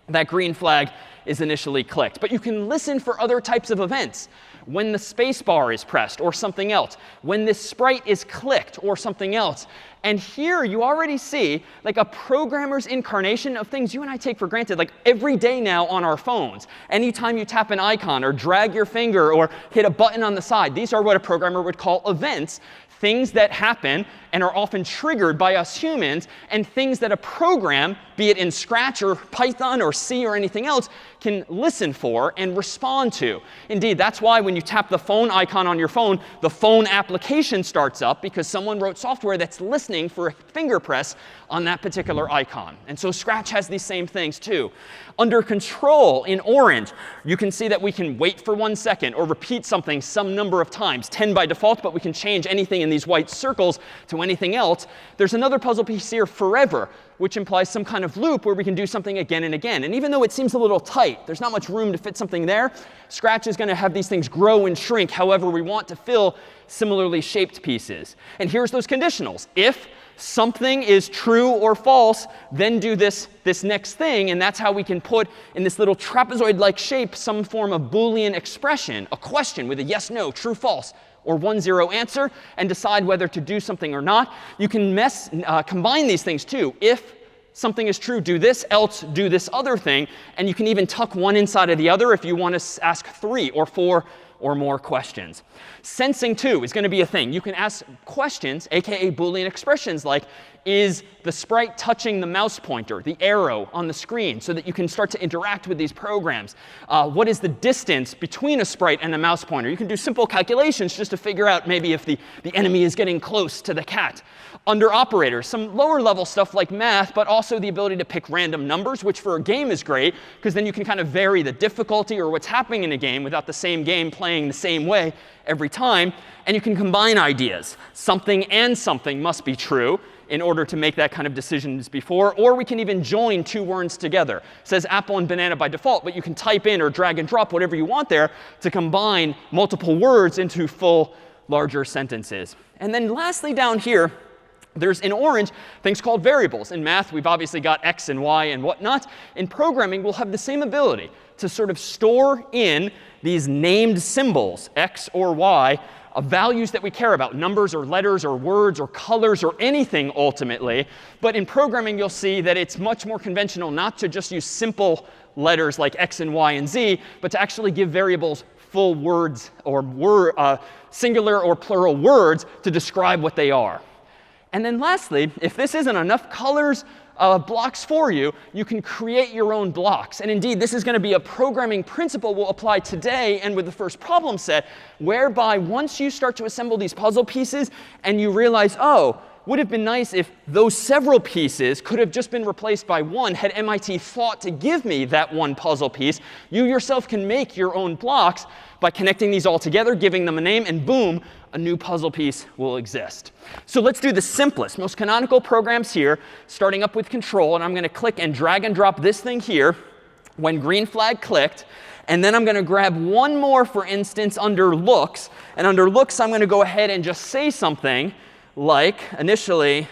that green flag is initially clicked. But you can listen for other types of events. When the space bar is pressed or something else. When this sprite is clicked or something else. And here you already see a programmer's incarnation of things you and I take for granted every day now on our phones. Anytime you tap an icon or drag your finger or hit a button on the side, these are what a programmer would call events. Things that happen and are often triggered by us humans, and things that a program, be it in Scratch or Python or C or anything else, can listen for and respond to. Indeed, that's why when you tap the phone icon on your phone, the phone application starts up because someone wrote software that's listening for a finger press on that particular icon. And so Scratch has these same things too. Under control in orange, you can see that we can wait for 1 second or repeat something some number of times, 10 by default, but we can change anything in these white circles to anything else. There's another puzzle piece here, forever, which implies some kind of loop where we can do something again and again. And even though it seems a little tight, there's not much room to fit something there, Scratch is going to have these things grow and shrink however we want to fill similarly shaped pieces. And here's those conditionals. If something is true or false, then do this next thing. And that's how we can put in this little trapezoid-like shape some form of Boolean expression, a question with a yes, no, true, false, or 1, 0 answer, and decide whether to do something or not. You can combine these things too. If something is true, do this, else do this other thing. And you can even tuck one inside of the other if you want to ask 3 or 4 or more questions. Sensing, too, is going to be a thing. You can ask questions, aka Boolean expressions, like, is the sprite touching the mouse pointer, the arrow on the screen, so that you can start to interact with these programs? What is the distance between a sprite and the mouse pointer? You can do simple calculations just to figure out maybe if the enemy is getting close to the cat. Under operators, some lower level stuff like math, but also the ability to pick random numbers, which for a game is great, because then you can kind of vary the difficulty or what's happening in a game without the same game playing the same way every time. And you can combine ideas. Something and something must be true in order to make that kind of decisions before. Or we can even join 2 words together. It says apple and banana by default, but you can type in or drag and drop whatever you want there to combine multiple words into full, larger sentences. And then lastly down here, there's in orange things called variables. In math, we've obviously got x and y and whatnot. In programming, we'll have the same ability to sort of store in these named symbols, x or y, of values that we care about, numbers or letters or words or colors or anything ultimately. But in programming, you'll see that it's much more conventional not to just use simple letters like x and y and z, but to actually give variables full words or singular or plural words to describe what they are. And then lastly, if this isn't enough colors, blocks for you, you can create your own blocks. And indeed, this is going to be a programming principle we'll apply today and with the first problem set, whereby once you start to assemble these puzzle pieces and you realize, oh, would have been nice if those several pieces could have just been replaced by one had MIT thought to give me that one puzzle piece. You yourself can make your own blocks by connecting these all together, giving them a name, and boom, a new puzzle piece will exist. So let's do the simplest, most canonical programs here, starting up with control. And I'm going to click and drag and drop this thing here when green flag clicked. And then I'm going to grab one more, for instance, under looks. And under looks, I'm going to go ahead and just say something like, initially,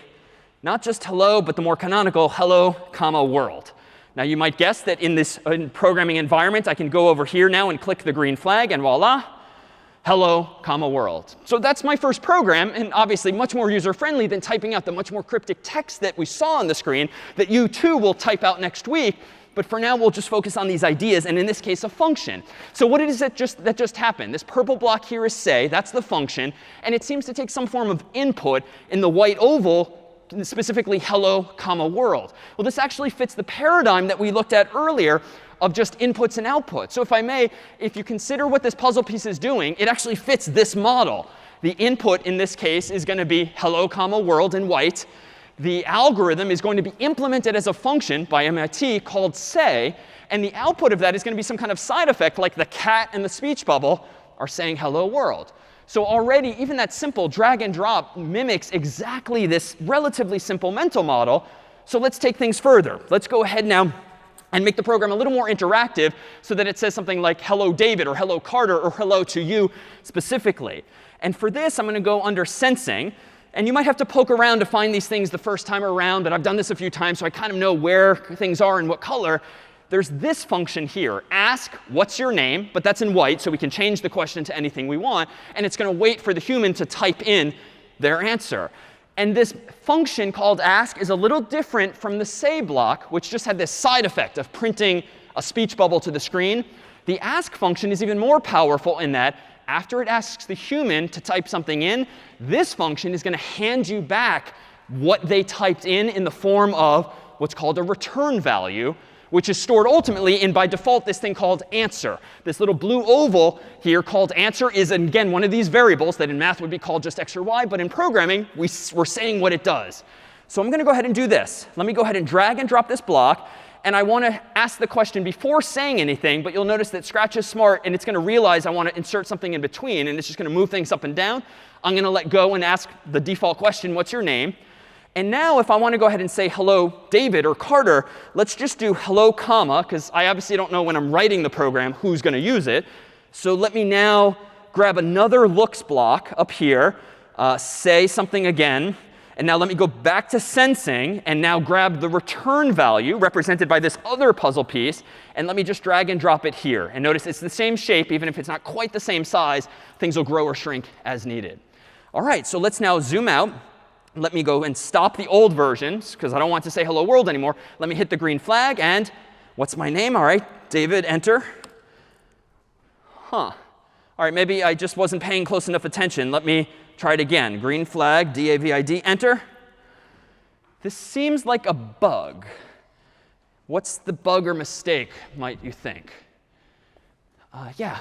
not just hello, but the more canonical hello, comma, world. Now, you might guess that in this programming environment, I can go over here now and click the green flag, and voila, hello, comma, world. So that's my first program, and obviously much more user-friendly than typing out the much more cryptic text that we saw on the screen that you, too, will type out next week. But for now, we'll just focus on these ideas, and in this case, a function. So what is it that just happened? This purple block here is say. That's the function. And it seems to take some form of input in the white oval, specifically hello, comma, world. Well, this actually fits the paradigm that we looked at earlier of just inputs and outputs. So if I may, if you consider what this puzzle piece is doing, it actually fits this model. The input in this case is going to be hello, comma, world in white. The algorithm is going to be implemented as a function by MIT called say. And the output of that is going to be some kind of side effect, like the cat and the speech bubble are saying hello, world. So already, even that simple drag and drop mimics exactly this relatively simple mental model. So let's take things further. Let's go ahead now and make the program a little more interactive so that it says something like hello, David, or hello, Carter, or hello to you specifically. And for this, I'm going to go under sensing. And you might have to poke around to find these things the first time around, but I've done this a few times, so I kind of know where things are and what color. There's this function here, ask what's your name, but that's in white, so we can change the question to anything we want. And it's going to wait for the human to type in their answer. And this function called ask is a little different from the say block, which just had this side effect of printing a speech bubble to the screen. The ask function is even more powerful in that after it asks the human to type something in, this function is going to hand you back what they typed in the form of what's called a return value, which is stored ultimately in, by default, this thing called answer. This little blue oval here called answer is, again, one of these variables that in math would be called just x or y. But in programming, we're saying what it does. So I'm going to go ahead and do this. Let me go ahead and drag and drop this block. And I want to ask the question before saying anything. But you'll notice that Scratch is smart, and it's going to realize I want to insert something in between. And it's just going to move things up and down. I'm going to let go and ask the default question, what's your name? And now if I want to go ahead and say hello, David or Carter, let's just do hello, comma, because I obviously don't know when I'm writing the program who's going to use it. So let me now grab another looks block up here, say something again. And now let me go back to sensing and now grab the return value represented by this other puzzle piece. And let me just drag and drop it here. And notice it's the same shape, even if it's not quite the same size. Things will grow or shrink as needed. All right, so let's now zoom out. let me go and stop the old versions, because I don't want to say hello world anymore. Let me hit the green flag, and what's my name? All right, David, enter. Huh. All right, maybe I just wasn't paying close enough attention. Let me try it again. Green flag, DAVID, enter. This seems like a bug. What's the bug or mistake, might you think? Yeah.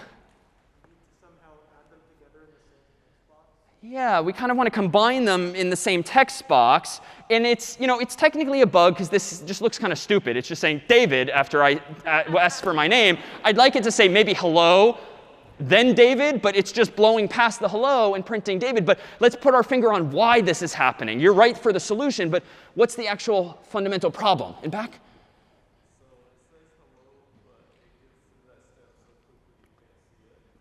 Yeah, we kind of want to combine them in the same text box. And it's, it's technically a bug because this just looks kind of stupid. It's just saying David after I ask for my name. I'd like it to say maybe hello, then David, but it's just blowing past the hello and printing David. But let's put our finger on why this is happening. You're right for the solution, but what's the actual fundamental problem? In back?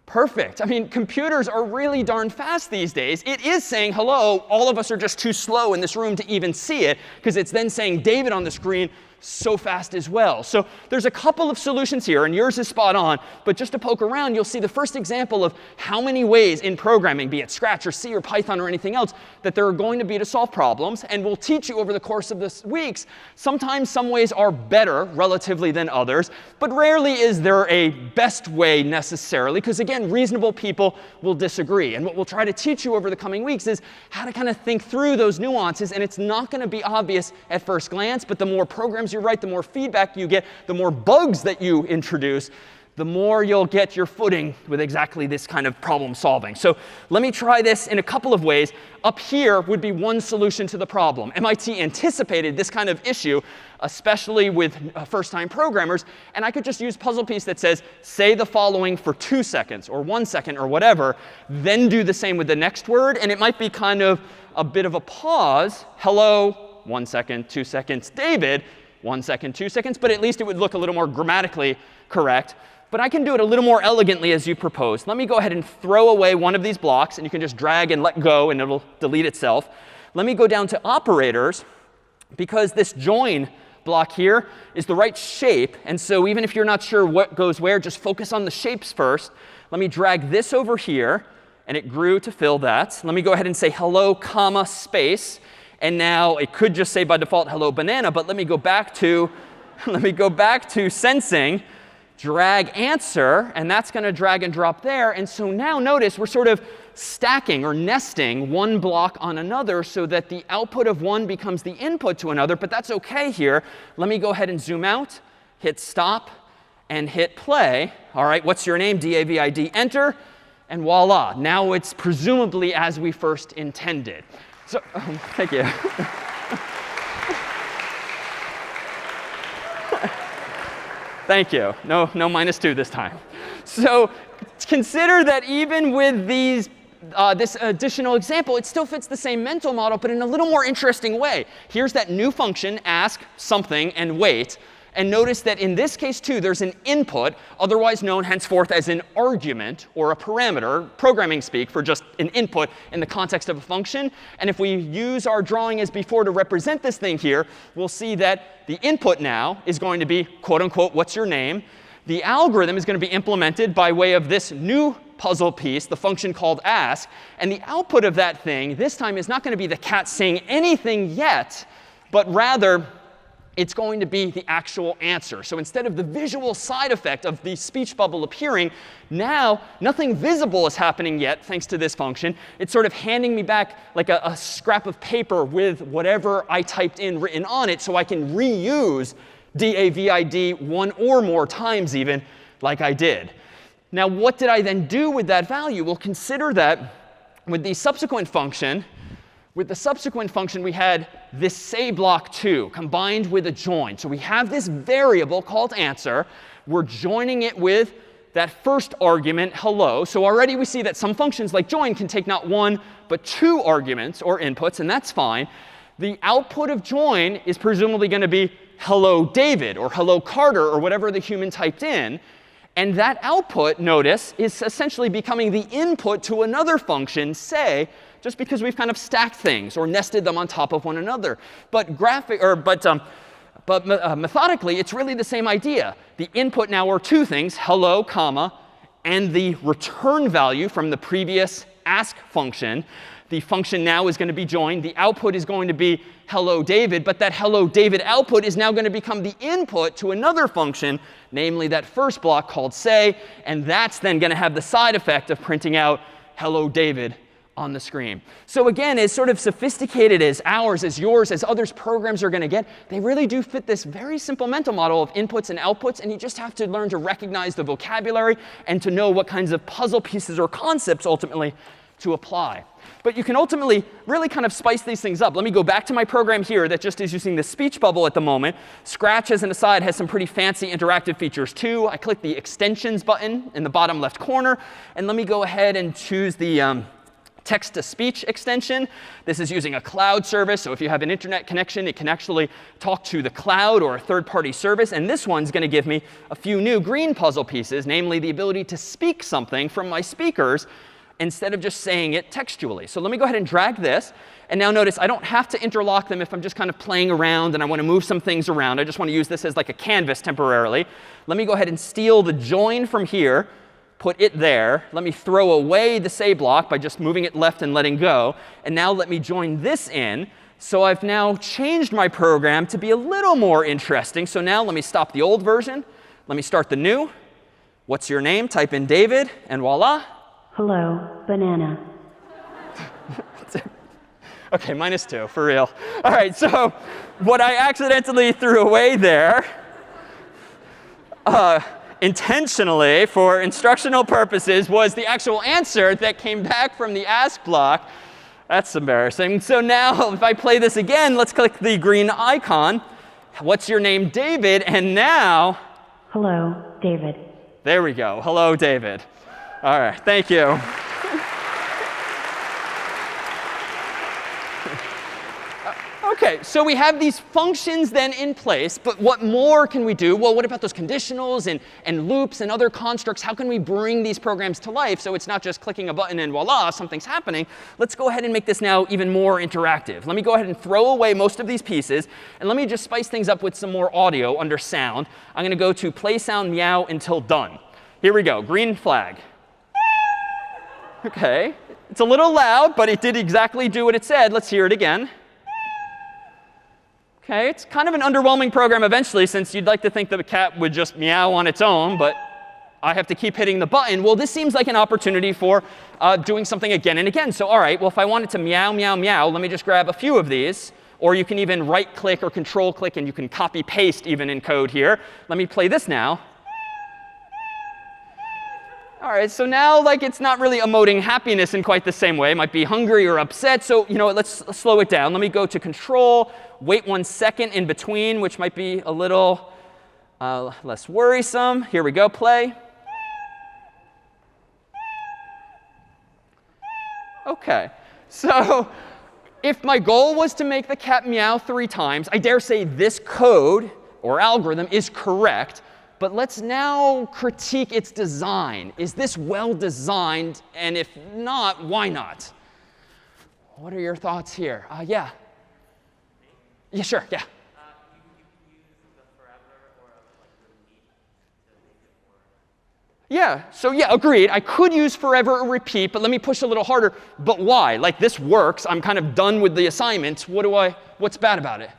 Perfect. I mean, computers are really darn fast these days. It is saying hello. All of us are just too slow in this room to even see it, because it's then saying David on the screen so fast as well. So there's a couple of solutions here, and yours is spot on. But just to poke around, you'll see the first example of how many ways in programming, be it Scratch or C or Python or anything else, that there are going to be to solve problems. And we'll teach you over the course of this weeks. Sometimes some ways are better relatively than others, but rarely is there a best way necessarily, because again, reasonable people will disagree. And what we'll try to teach you over the coming weeks is how to kind of think through those nuances. And it's not going to be obvious at first glance, but the more programs you write, the more feedback you get, the more bugs that you introduce, the more you'll get your footing with exactly this kind of problem solving. So let me try this in a couple of ways. Up here would be one solution to the problem. MIT anticipated this kind of issue, especially with first-time programmers. And I could just use puzzle piece that says, say the following for 2 seconds or 1 second or whatever, then do the same with the next word. And it might be kind of a bit of a pause. Hello, 1 second, 2 seconds, David. 1 second, 2 seconds, but at least it would look a little more grammatically correct. But I can do it a little more elegantly as you proposed. Let me go ahead and throw away one of these blocks, and you can just drag and let go, and it'll delete itself. Let me go down to operators, because this join block here is the right shape. And so even if you're not sure what goes where, just focus on the shapes first. Let me drag this over here, and it grew to fill that. Let me go ahead and say hello, comma, space. And now it could just say by default hello banana, but let me go back to sensing, drag answer, and that's going to drag and drop there. And so now notice we're sort of stacking or nesting one block on another so that the output of one becomes the input to another, but that's OK here. Let me go ahead and zoom out, hit stop, and hit play. All right, what's your name? DAVID, enter. And voila, now it's presumably as we first intended. So, thank you. Thank you. No -2 this time. So consider that even with these, this additional example, it still fits the same mental model, but in a little more interesting way. Here's that new function, ask something and wait. And notice that in this case, too, there's an input, otherwise known henceforth as an argument or a parameter, programming speak for just an input in the context of a function. And if we use our drawing as before to represent this thing here, we'll see that the input now is going to be, quote unquote, what's your name? The algorithm is going to be implemented by way of this new puzzle piece, the function called ask. And the output of that thing this time is not going to be the cat saying anything yet, but rather it's going to be the actual answer. So instead of the visual side effect of the speech bubble appearing, now nothing visible is happening yet thanks to this function. It's sort of handing me back like a scrap of paper with whatever I typed in written on it, so I can reuse DAVID one or more times even, like I did. Now, what did I then do with that value? Well, consider that with the subsequent function, we had this say block 2 combined with a join. So we have this variable called answer. We're joining it with that first argument, hello. So already we see that some functions like join can take not one, but 2 arguments or inputs, and that's fine. The output of join is presumably going to be hello David or hello Carter or whatever the human typed in. And that output, notice, is essentially becoming the input to another function, say, just because we've kind of stacked things or nested them on top of one another. But methodically, it's really the same idea. The input now are 2 things, hello, comma, and the return value from the previous ask function. The function now is going to be joined. The output is going to be hello David. But that hello David output is now going to become the input to another function, namely that first block called say. And that's then going to have the side effect of printing out hello David on the screen. So again, as sort of sophisticated as ours, as yours, as others' programs are going to get, they really do fit this very simple mental model of inputs and outputs. And you just have to learn to recognize the vocabulary and to know what kinds of puzzle pieces or concepts ultimately to apply. But you can ultimately really kind of spice these things up. Let me go back to my program here that just is using the speech bubble at the moment. Scratch, as an aside, has some pretty fancy interactive features too. I click the extensions button in the bottom left corner. And let me go ahead and choose the text-to-speech extension. This is using a cloud service. So if you have an internet connection, it can actually talk to the cloud or a third-party service. And this one's going to give me a few new green puzzle pieces, namely the ability to speak something from my speakers instead of just saying it textually. So let me go ahead and drag this. And now notice I don't have to interlock them if I'm just kind of playing around and I want to move some things around. I just want to use this as like a canvas temporarily. Let me go ahead and steal the join from here, put it there. Let me throw away the say block by just moving it left and letting go. And now let me join this in. So I've now changed my program to be a little more interesting. So now let me stop the old version. Let me start the new. What's your name? Type in David, and voila. Hello, banana. OK, -2, for real. All right, so what I accidentally threw away there, intentionally for instructional purposes, was the actual answer that came back from the ask block. That's embarrassing. So now if I play this again, let's click the green icon. What's your name? David. And now, hello, David. There we go. Hello, David. All right, thank you. OK, so we have these functions then in place. But what more can we do? Well, what about those conditionals and loops and other constructs? How can we bring these programs to life so it's not just clicking a button and voila, something's happening? Let's go ahead and make this now even more interactive. Let me go ahead and throw away most of these pieces. And let me just spice things up with some more audio under sound. I'm going to go to play sound meow until done. Here we go. Green flag. OK, it's a little loud, but it did exactly do what it said. Let's hear it again. OK, it's kind of an underwhelming program eventually, since you'd like to think that a cat would just meow on its own, but I have to keep hitting the button. Well, this seems like an opportunity for doing something again and again. So all right, well, if I wanted to meow, meow, meow, let me just grab a few of these. Or you can even right-click or control-click, and you can copy-paste even in code here. Let me play this now. All right, so now like it's not really emoting happiness in quite the same way. It might be hungry or upset. So you know what, let's slow it down. Let me go to control, wait 1 second in between, which might be a little less worrisome. Here we go, play. OK, so if my goal was to make the cat meow 3 times, I dare say this code or algorithm is correct. But let's now critique its design. Is this well designed? And if not, why not? What are your thoughts here? Yeah. Yeah, sure. Yeah. Yeah, so yeah, agreed. I could use forever or repeat, but let me push a little harder. But why? Like this works. I'm kind of done with the assignment. What's bad about it?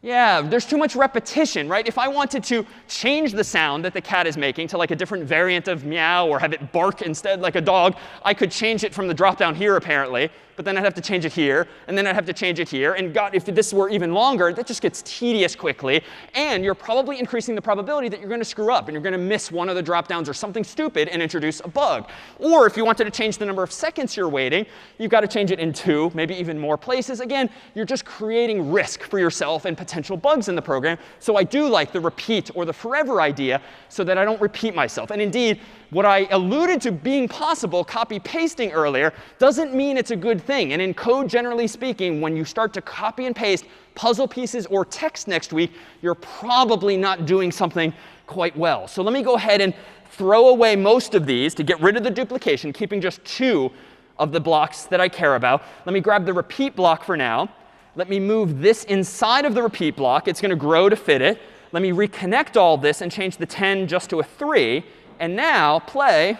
Yeah, there's too much repetition, right? If I wanted to change the sound that the cat is making to like a different variant of meow or have it bark instead like a dog, I could change it from the drop down here apparently. But then I'd have to change it here, and then I'd have to change it here. And God, if this were even longer, that just gets tedious quickly. And you're probably increasing the probability that you're going to screw up and you're going to miss one of the drop downs or something stupid and introduce a bug. Or if you wanted to change the number of seconds you're waiting, you've got to change it in 2, maybe even more places. Again, you're just creating risk for yourself and potential bugs in the program. So I do like the repeat or the forever idea so that I don't repeat myself. And indeed, what I alluded to being possible, copy pasting earlier, doesn't mean it's a good thing. And in code, generally speaking, when you start to copy and paste puzzle pieces or text next week, you're probably not doing something quite well. So let me go ahead and throw away most of these to get rid of the duplication, keeping just 2 of the blocks that I care about. Let me grab the repeat block for now. Let me move this inside of the repeat block. It's going to grow to fit it. Let me reconnect all this and change the 10 just to a 3. And now play.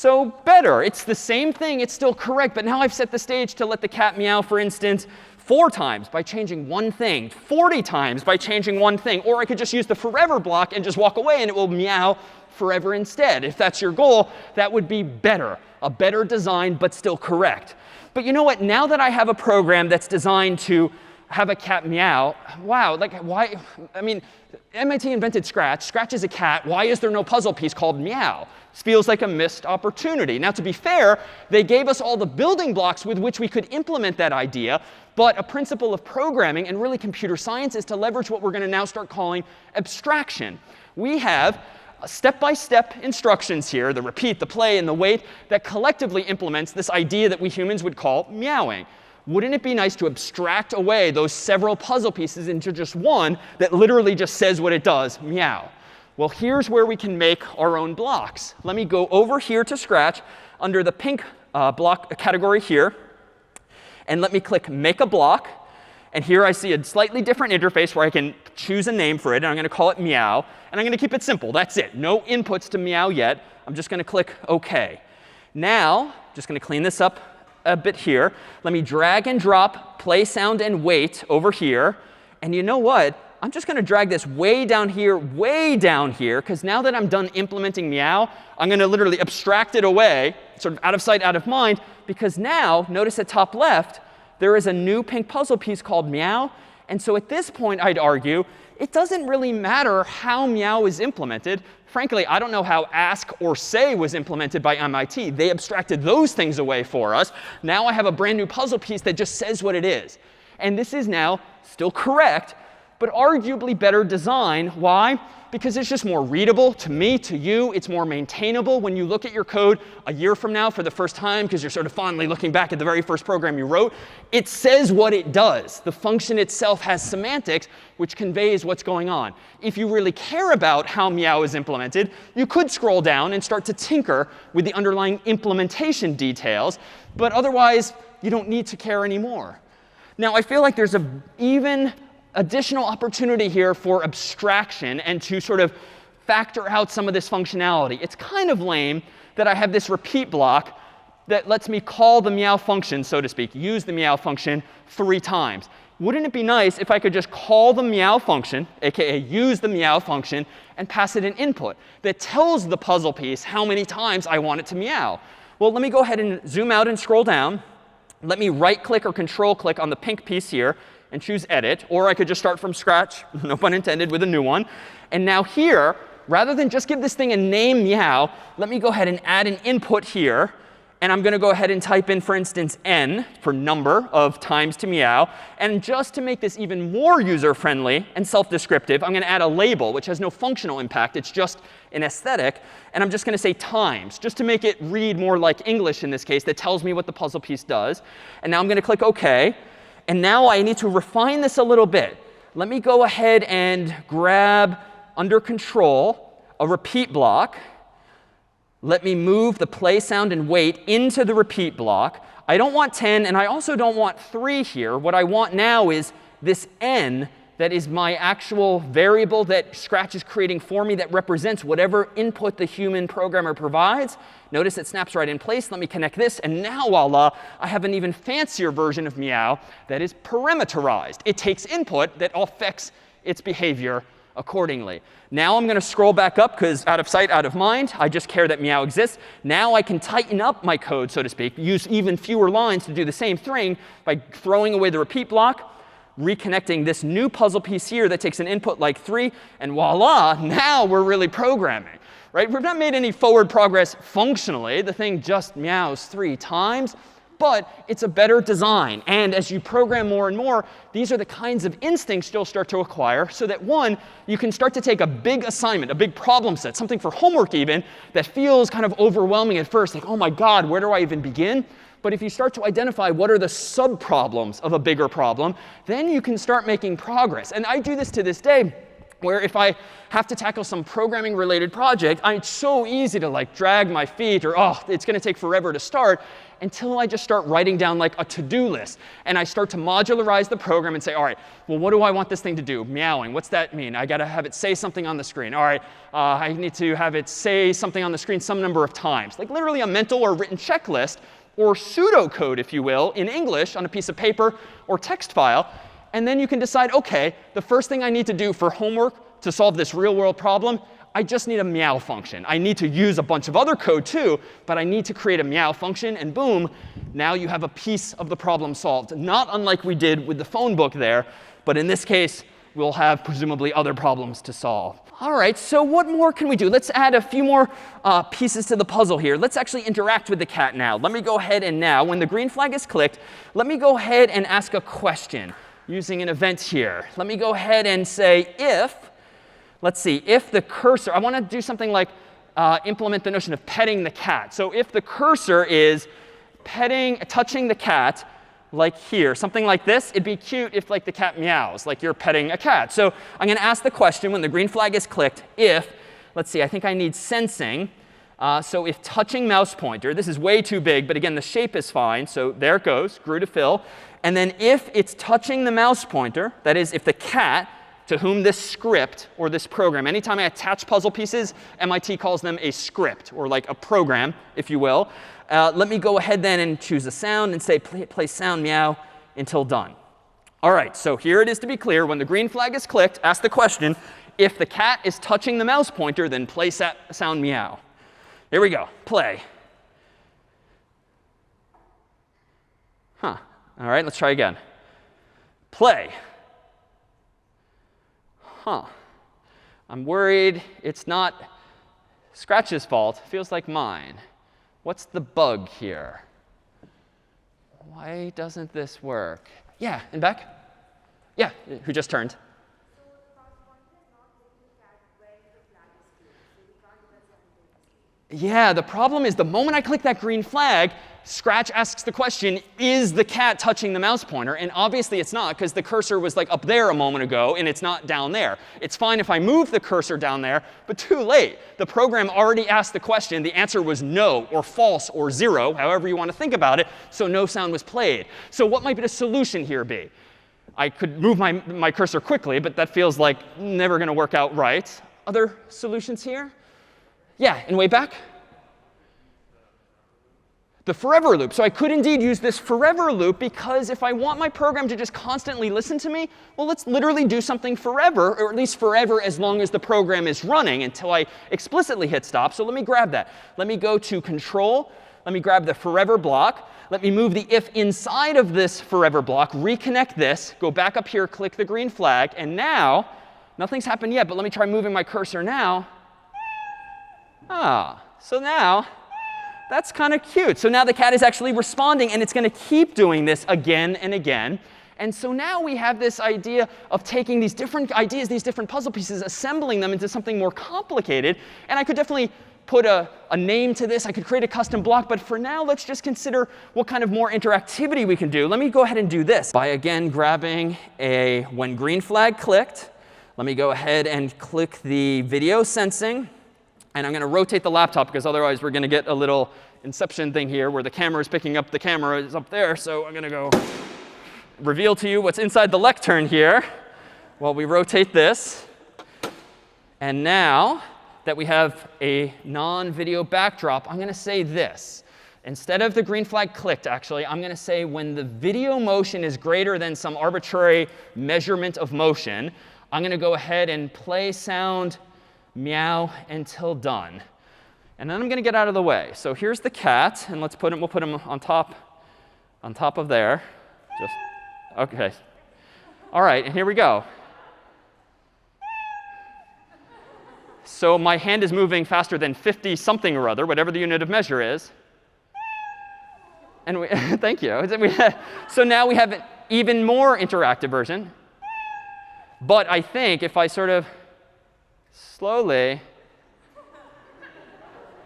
So better. It's the same thing. It's still correct. But now I've set the stage to let the cat meow, for instance, 4 times by changing one thing, 40 times by changing one thing. Or I could just use the forever block and just walk away, and it will meow forever instead. If that's your goal, that would be better. A better design, but still correct. But you know what? Now that I have a program that's designed to have a cat meow, wow, like why? I mean, MIT invented Scratch. Scratch is a cat. Why is there no puzzle piece called meow? This feels like a missed opportunity. Now, to be fair, they gave us all the building blocks with which we could implement that idea. But a principle of programming and really computer science is to leverage what we're going to now start calling abstraction. We have step-by-step instructions here, the repeat, the play, and the wait, that collectively implements this idea that we humans would call meowing. Wouldn't it be nice to abstract away those several puzzle pieces into just one that literally just says what it does, meow? Well, here's where we can make our own blocks. Let me go over here to Scratch under the pink block category here. And let me click Make a Block. And here I see a slightly different interface where I can choose a name for it. And I'm going to call it meow. And I'm going to keep it simple. That's it. No inputs to meow yet. I'm just going to click OK. Now, just going to clean this up a bit here. Let me drag and drop play sound and wait over here. And you know what? I'm just going to drag this way down here, because now that I'm done implementing meow, I'm going to literally abstract it away, sort of out of sight, out of mind, because now, notice at top left, there is a new pink puzzle piece called meow. And so at this point, I'd argue, it doesn't really matter how meow is implemented. Frankly, I don't know how ask or say was implemented by MIT. They abstracted those things away for us. Now I have a brand new puzzle piece that just says what it is. And this is now still correct, but arguably better design. Why? Because it's just more readable to me, to you. It's more maintainable when you look at your code a year from now for the first time, because you're sort of fondly looking back at the very first program you wrote. It says what it does. The function itself has semantics, which conveys what's going on. If you really care about how meow is implemented, you could scroll down and start to tinker with the underlying implementation details. But otherwise, you don't need to care anymore. Now, I feel like there's an even additional opportunity here for abstraction and to sort of factor out some of this functionality. It's kind of lame that I have this repeat block that lets me call the meow function, so to speak, use the meow function 3 times. Wouldn't it be nice if I could just call the meow function, aka use the meow function, and pass it an input that tells the puzzle piece how many times I want it to meow? Well, let me go ahead and zoom out and scroll down. Let me right-click or control-click on the pink piece here and choose Edit. Or I could just start from scratch, no pun intended, with a new one. And now here, rather than just give this thing a name meow, let me go ahead and add an input here. And I'm going to go ahead and type in, for instance, n for number of times to meow. And just to make this even more user-friendly and self-descriptive, I'm going to add a label, which has no functional impact. It's just an aesthetic. And I'm just going to say times, just to make it read more like English in this case, that tells me what the puzzle piece does. And now I'm going to click OK. And now I need to refine this a little bit. Let me go ahead and grab, under control, a repeat block. Let me move the play sound and wait into the repeat block. I don't want 10, and I also don't want 3 here. What I want now is this n that is my actual variable that Scratch is creating for me that represents whatever input the human programmer provides. Notice it snaps right in place. Let me connect this. And now, voila, I have an even fancier version of meow that is parameterized. It takes input that affects its behavior accordingly. Now I'm going to scroll back up, because out of sight, out of mind. I just care that meow exists. Now I can tighten up my code, so to speak, use even fewer lines to do the same thing by throwing away the repeat block, reconnecting this new puzzle piece here that takes an input like 3, and voila, now we're really programming. Right? We've not made any forward progress functionally. The thing just meows 3 times. But it's a better design. And as you program more and more, these are the kinds of instincts you'll start to acquire, so that, one, you can start to take a big assignment, a big problem set, something for homework even, that feels kind of overwhelming at first, like, oh my god, where do I even begin? But if you start to identify what are the subproblems of a bigger problem, then you can start making progress. And I do this to this day. where if I have to tackle some programming related project, it's so easy to like drag my feet or, oh, it's going to take forever to start, until I just start writing down like a to-do list. And I start to modularize the program and say, all right, well, what do I want this thing to do? Meowing. What's that mean? I got to have it say something on the screen. All right, I need to have it say something on the screen some number of times. Like literally a mental or written checklist, or pseudocode, if you will, in English on a piece of paper or text file. And then you can decide, OK, the first thing I need to do for homework to solve this real world problem, I just need a meow function. I need to use a bunch of other code too, but I need to create a meow function. And boom, now you have a piece of the problem solved. Not unlike we did with the phone book there, but in this case, we'll have presumably other problems to solve. All right, so what more can we do? Let's add a few more pieces to the puzzle here. Let's actually interact with the cat now. Let me go ahead and now, when the green flag is clicked, let me go ahead and ask a question using an event here. Let me go ahead and say if, let's see, if the cursor, I want to do something like implement the notion of petting the cat. So if the cursor is touching the cat, like here, something like this, it'd be cute if like the cat meows, like you're petting a cat. So I'm going to ask the question when the green flag is clicked, if, let's see, I think I need sensing. So if touching mouse pointer, this is way too big, but again, the shape is fine. So there it goes, grew to fill. And then if it's touching the mouse pointer, that is, if the cat to whom this script or this program, anytime I attach puzzle pieces, MIT calls them a script or like a program, if you will. Let me go ahead then and choose a sound and say play sound meow until done. All right, so here it is to be clear. When the green flag is clicked, ask the question, if the cat is touching the mouse pointer, then play sound meow. Here we go. Play. Huh. All right, let's try again. Play. Huh. I'm worried it's not Scratch's fault. It feels like mine. What's the bug here? Why doesn't this work? Yeah, and back? Yeah, who just turned? Yeah, the problem is the moment I click that green flag, Scratch asks the question, is the cat touching the mouse pointer? And obviously it's not, because the cursor was like up there a moment ago, and it's not down there. It's fine if I move the cursor down there, but too late. The program already asked the question. The answer was no, or false, or 0, however you want to think about it. So no sound was played. So what might the solution here be? I could move my cursor quickly, but that feels like never going to work out right. Other solutions here? Yeah, and way back? The forever loop. So I could indeed use this forever loop, because if I want my program to just constantly listen to me, well, let's literally do something forever, or at least forever as long as the program is running until I explicitly hit stop. So let me grab that. Let me go to Control. Let me grab the forever block. Let me move the if inside of this forever block, reconnect this, go back up here, click the green flag. And now, nothing's happened yet, but let me try moving my cursor now. So now, that's kind of cute. So now the cat is actually responding, and it's going to keep doing this again and again. And so now we have this idea of taking these different ideas, these different puzzle pieces, assembling them into something more complicated. And I could definitely put a name to this. I could create a custom block. But for now, let's just consider what kind of more interactivity we can do. Let me go ahead and do this by, again, grabbing a when green flag clicked. Let me go ahead and click the video sensing. And I'm going to rotate the laptop, because otherwise we're going to get a little inception thing here where the camera is picking up the camera is up there. So I'm going to go reveal to you what's inside the lectern here while we rotate this. And now that we have a non-video backdrop, I'm going to say this. Instead of the green flag clicked, actually, I'm going to say when the video motion is greater than some arbitrary measurement of motion, I'm going to go ahead and play sound meow until done. And then I'm going to get out of the way. So here's the cat, and we'll put him on top of there. Just OK. All right, and here we go. So my hand is moving faster than 50 something or other, whatever the unit of measure is. And thank you. So now we have an even more interactive version. But I think if I sort of slowly,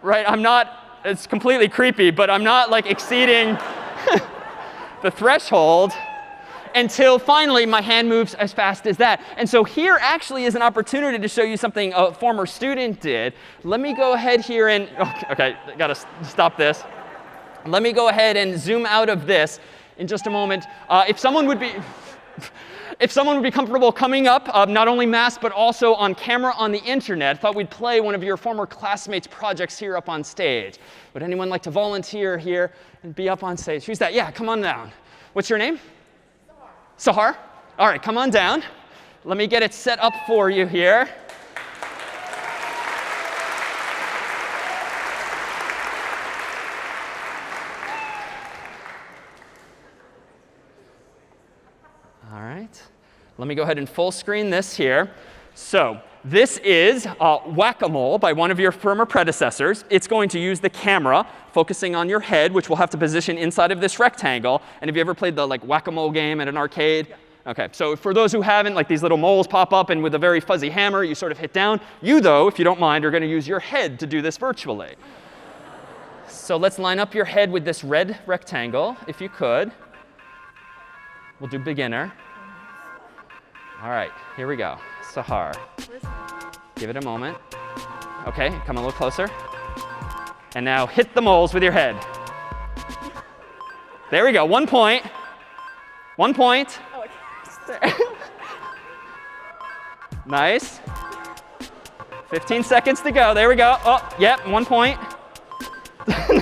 right, it's completely creepy, but I'm not like exceeding the threshold. until finally my hand moves as fast as that. And so here actually is an opportunity to show you something a former student did. Let me go ahead here and, OK, got to stop this. Let me go ahead and zoom out of this in just a moment. If someone would be comfortable coming up, not only masked, but also on camera on the internet, thought we'd play one of your former classmates' projects here up on stage. Would anyone like to volunteer here and be up on stage? Who's that? Yeah, come on down. What's your name? Sahar. Sahar? All right, come on down. Let me get it set up for you here. All right. Let me go ahead and full screen this here. So this is Whack-A-Mole by one of your former predecessors. It's going to use the camera focusing on your head, which we'll have to position inside of this rectangle. And have you ever played the Whack-A-Mole game at an arcade? OK, so for those who haven't, these little moles pop up, and with a very fuzzy hammer, you sort of hit down. You, though, if you don't mind, are going to use your head to do this virtually. So let's line up your head with this red rectangle, if you could. We'll do beginner. All right, here we go. Sahar. Give it a moment. OK, come a little closer. And now hit the moles with your head. There we go. 1 point. 1 point. Nice. 15 seconds to go. There we go. Oh, yep, 1 point.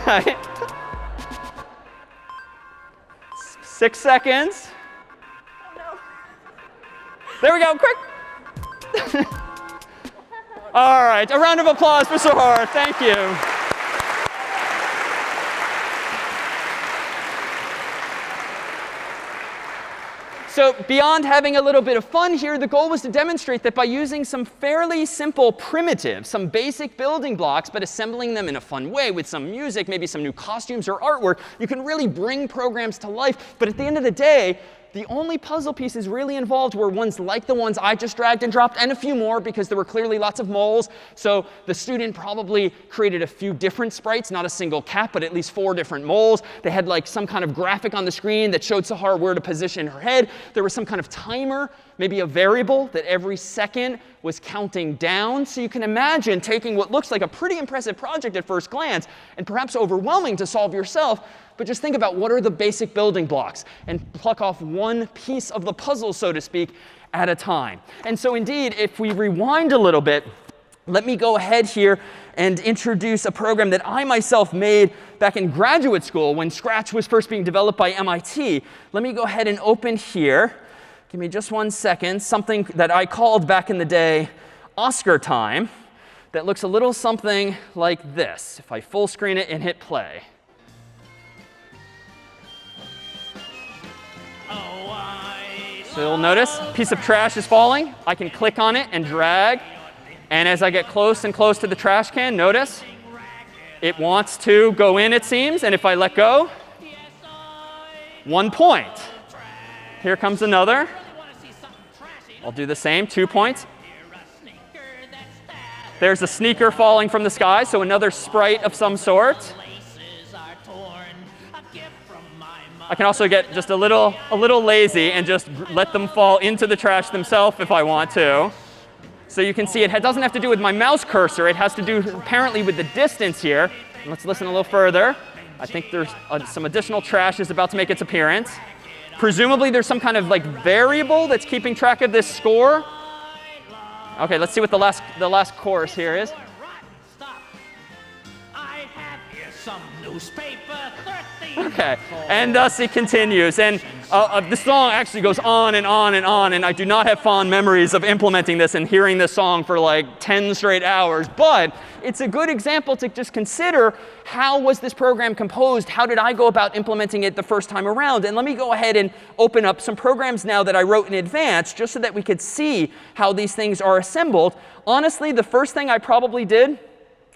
Nice. 6 seconds. There we go, quick. All right, a round of applause for Sahar. Thank you. So beyond having a little bit of fun here, the goal was to demonstrate that by using some fairly simple primitives, some basic building blocks, but assembling them in a fun way with some music, maybe some new costumes or artwork, you can really bring programs to life. But at the end of the day, the only puzzle pieces really involved were ones like the ones I just dragged and dropped, and a few more because there were clearly lots of moles. So the student probably created a few different sprites, not a single cat, but at least 4 different moles. They had some kind of graphic on the screen that showed Sahar where to position her head. There was some kind of timer, maybe a variable that every second was counting down. So you can imagine taking what looks like a pretty impressive project at first glance, and perhaps overwhelming to solve yourself. But just think about what are the basic building blocks and pluck off one piece of the puzzle, so to speak, at a time. And so indeed, if we rewind a little bit, let me go ahead here and introduce a program that I myself made back in graduate school when Scratch was first being developed by MIT. Let me go ahead and open here. Give me just 1 second. Something that I called back in the day Oscar time that looks a little something like this, if I full screen it and hit play. So you'll notice a piece of trash is falling. I can click on it and drag. And as I get close and close to the trash can, notice it wants to go in, it seems. And if I let go, 1 point. Here comes another. I'll do the same, 2 points. There's a sneaker falling from the sky, so another sprite of some sort. I can also get just a little lazy and just let them fall into the trash themselves if I want to. So you can see it doesn't have to do with my mouse cursor. It has to do apparently with the distance here. Let's listen a little further. I think there's some additional trash is about to make its appearance. Presumably there's some kind of variable that's keeping track of this score. OK, let's see what the last chorus here is. OK, and thus it continues. And the song actually goes on and on and on. And I do not have fond memories of implementing this and hearing this song for 10 straight hours. But it's a good example to just consider, how was this program composed? How did I go about implementing it the first time around? And let me go ahead and open up some programs now that I wrote in advance, just so that we could see how these things are assembled. Honestly, the first thing I probably did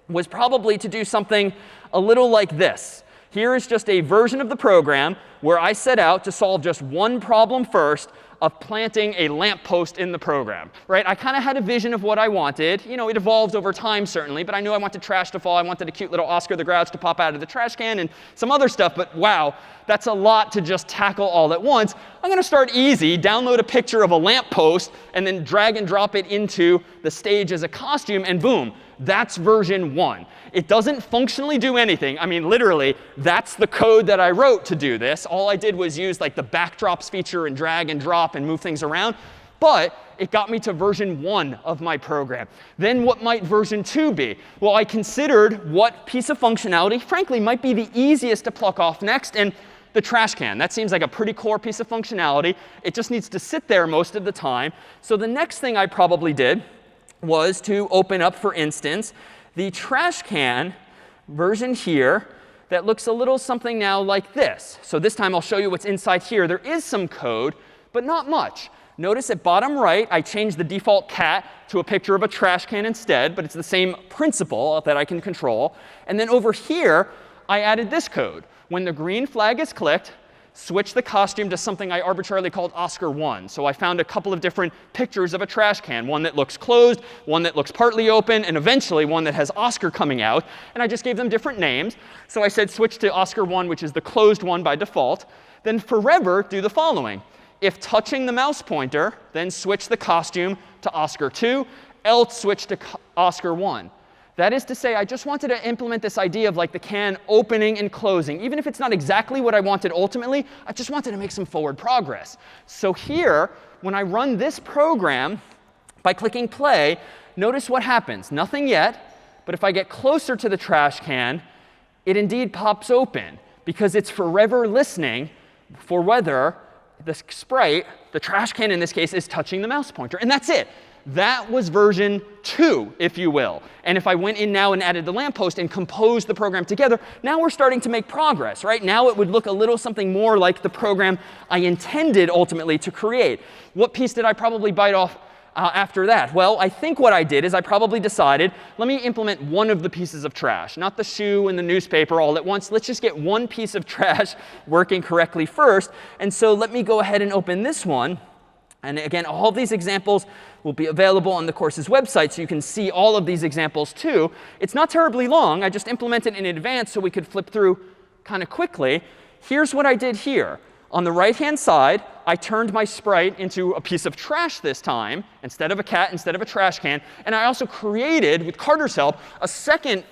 was probably to do something a little like this. Here is just a version of the program where I set out to solve just one problem first. of planting a lamppost in the program, right? I kind of had a vision of what I wanted. You know, it evolved over time, certainly, but I knew I wanted trash to fall. I wanted a cute little Oscar the Grouch to pop out of the trash can and some other stuff. But wow, that's a lot to just tackle all at once. I'm going to start easy, download a picture of a lamppost, and then drag and drop it into the stage as a costume, and boom, that's version 1. It doesn't functionally do anything. I mean, literally, that's the code that I wrote to do this. All I did was use like the backdrops feature and drag and drop and move things around. But it got me to version 1 of my program. Then what might version 2 be? Well, I considered what piece of functionality, frankly, might be the easiest to pluck off next. And the trash can. That seems like a pretty core piece of functionality. It just needs to sit there most of the time. So the next thing I probably did was to open up, for instance, the trash can version here that looks a little something now like this. So this time I'll show you what's inside here. There is some code, but not much. Notice at bottom right, I changed the default cat to a picture of a trash can instead, but it's the same principle that I can control. And then over here, I added this code. When the green flag is clicked, switch the costume to something I arbitrarily called Oscar 1. So I found a couple of different pictures of a trash can, one that looks closed, one that looks partly open, and eventually one that has Oscar coming out. And I just gave them different names. So I said switch to Oscar 1, which is the closed one by default. Then forever do the following. If touching the mouse pointer, then switch the costume to Oscar 2, else switch to Oscar 1. That is to say, I just wanted to implement this idea of like the can opening and closing. Even if it's not exactly what I wanted ultimately, I just wanted to make some forward progress. So here, when I run this program, by clicking play, notice what happens. Nothing yet, but if I get closer to the trash can, it indeed pops open because it's forever listening for whether the sprite, the trash can in this case, is touching the mouse pointer. And that's it. That was version 2, if you will. And if I went in now and added the lamppost and composed the program together, now we're starting to make progress, right? Now it would look a little something more like the program I intended ultimately to create. What piece did I probably bite off after that? Well, I think what I did is I probably decided, let me implement one of the pieces of trash, not the shoe and the newspaper all at once. Let's just get one piece of trash working correctly first. And so let me go ahead and open this one. And again, all of these examples will be available on the course's website, so you can see all of these examples too. It's not terribly long. I just implemented in advance so we could flip through kind of quickly. Here's what I did here. On the right-hand side, I turned my sprite into a piece of trash this time, instead of a cat, instead of a trash can. And I also created, with Carter's help, a second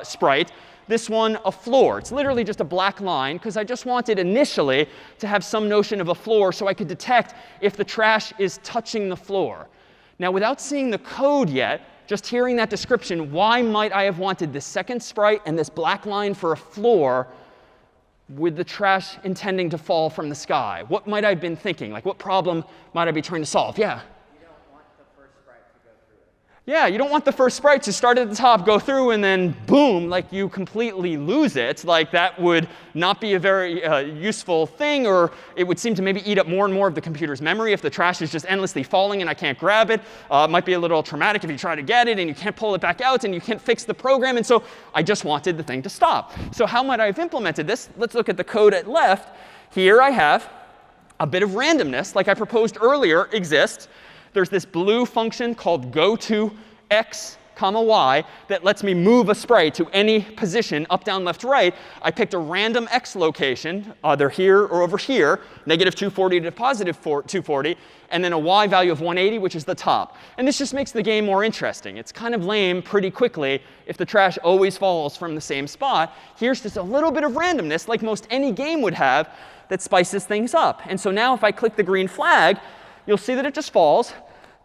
sprite, this one a floor. It's literally just a black line, because I just wanted initially to have some notion of a floor so I could detect if the trash is touching the floor. Now, without seeing the code yet, just hearing that description, why might I have wanted this second sprite and this black line for a floor with the trash intending to fall from the sky? What might I have been thinking? Like, what problem might I be trying to solve? Yeah? You don't want the first sprite to go through it. Yeah, you don't want the first sprite to start at the top, go through, and then boom, like you completely lose it. Like that would not be a very useful thing, or it would seem to maybe eat up more and more of the computer's memory if the trash is just endlessly falling and I can't grab it. It might be a little traumatic if you try to get it and you can't pull it back out and you can't fix the program. And so I just wanted the thing to stop. So how might I have implemented this? Let's look at the code at left. Here I have a bit of randomness, like I proposed earlier, exists. There's this blue function called goToX, y that lets me move a sprite to any position, up, down, left, right. I picked a random x location, either here or over here, negative 240 to positive 240, and then a y value of 180, which is the top. And this just makes the game more interesting. It's kind of lame pretty quickly if the trash always falls from the same spot. Here's just a little bit of randomness, like most any game would have, that spices things up. And so now if I click the green flag, you'll see that it just falls.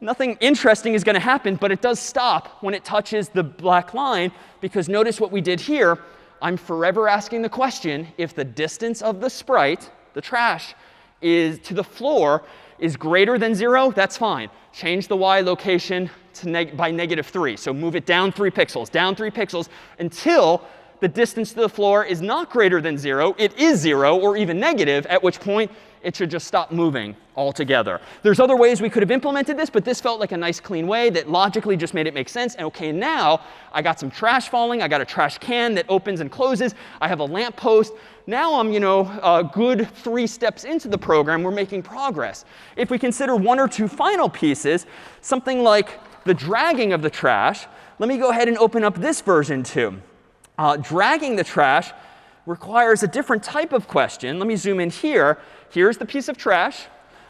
Nothing interesting is going to happen, but it does stop when it touches the black line, because notice what we did here. I'm forever asking the question, if the distance of the sprite, the trash, is to the floor is greater than 0, that's fine. Change the y location to by -3. So move it down 3 pixels, until the distance to the floor is not greater than 0. It is 0 or even negative, at which point it should just stop moving altogether. There's other ways we could have implemented this, but this felt like a nice, clean way that logically just made it make sense. And OK, now I got some trash falling. I got a trash can that opens and closes. I have a lamppost. Now I'm, a good 3 steps into the program. We're making progress. If we consider 1 or 2 final pieces, something like the dragging of the trash, let me go ahead and open up this version too. Dragging the trash requires a different type of question. Let me zoom in here. Here's the piece of trash.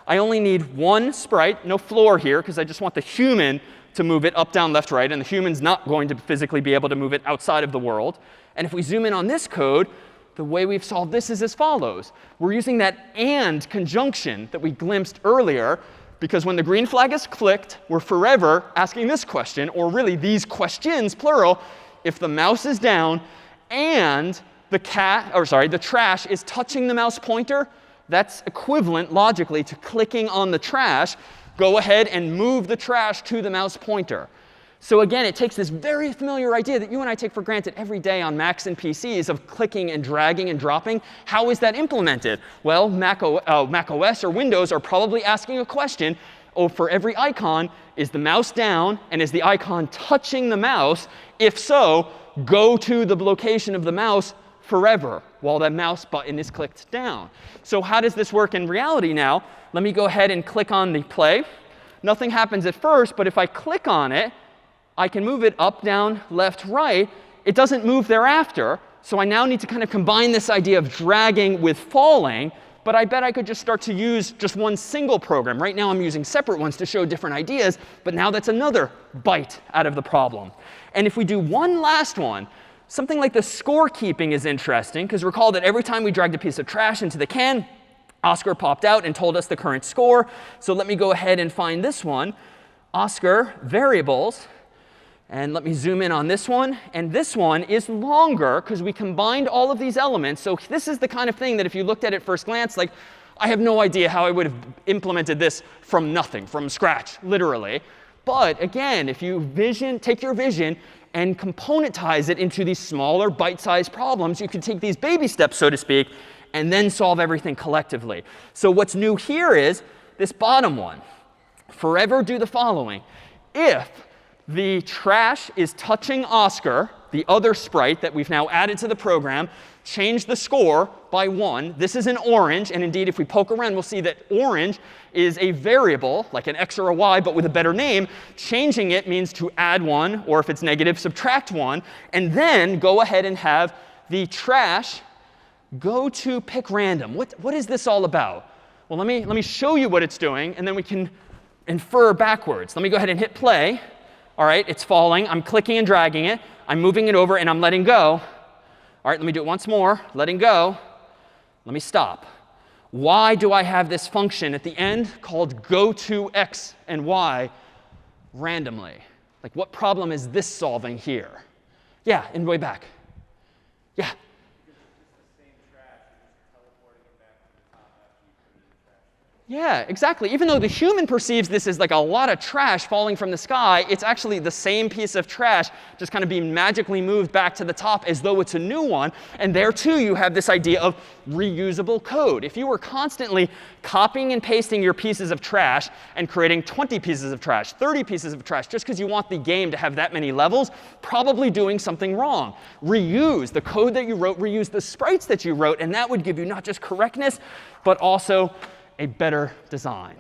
I only need 1 sprite, no floor here, because I just want the human to move it up, down, left, right. And the human's not going to physically be able to move it outside of the world. And if we zoom in on this code, the way we've solved this is as follows. We're using that and conjunction that we glimpsed earlier, because when the green flag is clicked, we're forever asking this question, or really these questions, plural, if the mouse is down and the trash is touching the mouse pointer, that's equivalent logically to clicking on the trash. Go ahead and move the trash to the mouse pointer. So again, it takes this very familiar idea that you and I take for granted every day on Macs and PCs of clicking and dragging and dropping. How is that implemented? Well, Mac OS or Windows are probably asking a question. Oh, for every icon, is the mouse down and is the icon touching the mouse? If so, go to the location of the mouse forever while that mouse button is clicked down. So how does this work in reality now? Let me go ahead and click on the play. Nothing happens at first, but if I click on it, I can move it up, down, left, right. It doesn't move thereafter. So I now need to kind of combine this idea of dragging with falling. But I bet I could just start to use just one single program. Right now I'm using separate ones to show different ideas. But now that's another bite out of the problem. And if we do one last one, something like the scorekeeping is interesting. Because recall that every time we dragged a piece of trash into the can, Oscar popped out and told us the current score. So let me go ahead and find this one. Oscar variables. And let me zoom in on this one. And this one is longer because we combined all of these elements. So this is the kind of thing that if you looked at it first glance, like, I have no idea how I would have implemented this from nothing, from scratch, literally. But again, if you take your vision and componentize it into these smaller bite-sized problems, you can take these baby steps, so to speak, and then solve everything collectively. So what's new here is this bottom one. Forever do the following. If the trash is touching Oscar, the other sprite that we've now added to the program, change the score by 1. This is an orange. And indeed, if we poke around, we'll see that orange is a variable, like an x or a y, but with a better name. Changing it means to add 1, or if it's negative, subtract 1. And then go ahead and have the trash go to pick random. What is this all about? Well, let me show you what it's doing, and then we can infer backwards. Let me go ahead and hit play. All right, it's falling. I'm clicking and dragging it. I'm moving it over, and I'm letting go. All right, let me do it once more. Letting go. Let me stop. Why do I have this function at the end called go to x and y randomly? Like, what problem is this solving here? Yeah, and way back. Yeah. Yeah, exactly. Even though the human perceives this as like a lot of trash falling from the sky, it's actually the same piece of trash just kind of being magically moved back to the top as though it's a new one. And there, too, you have this idea of reusable code. If you were constantly copying and pasting your pieces of trash and creating 20 pieces of trash, 30 pieces of trash, just because you want the game to have that many levels, probably doing something wrong. Reuse the code that you wrote, reuse the sprites that you wrote, and that would give you not just correctness, but also a better design.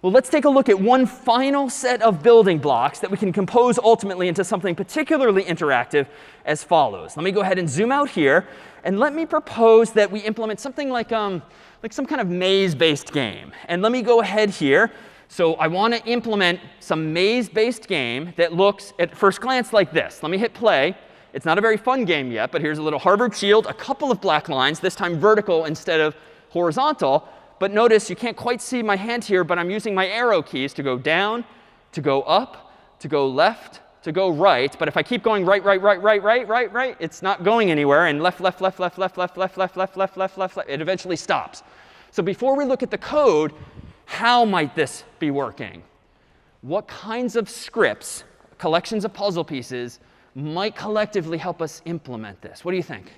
Well, let's take a look at one final set of building blocks that we can compose ultimately into something particularly interactive as follows. Let me go ahead and zoom out here. And let me propose that we implement something like some kind of maze-based game. And let me go ahead here. So I want to implement some maze-based game that looks at first glance like this. Let me hit play. It's not a very fun game yet, but here's a little Harvard shield, a couple of black lines, this time vertical instead of horizontal. But notice you can't quite see my hand here, but I'm using my arrow keys to go down, to go up, to go left, to go right. But if I keep going right, it's not going anywhere. And left, it eventually stops. So before we look at the code, how might this be working? What kinds of scripts, collections of puzzle pieces, might collectively help us implement this? What do you think?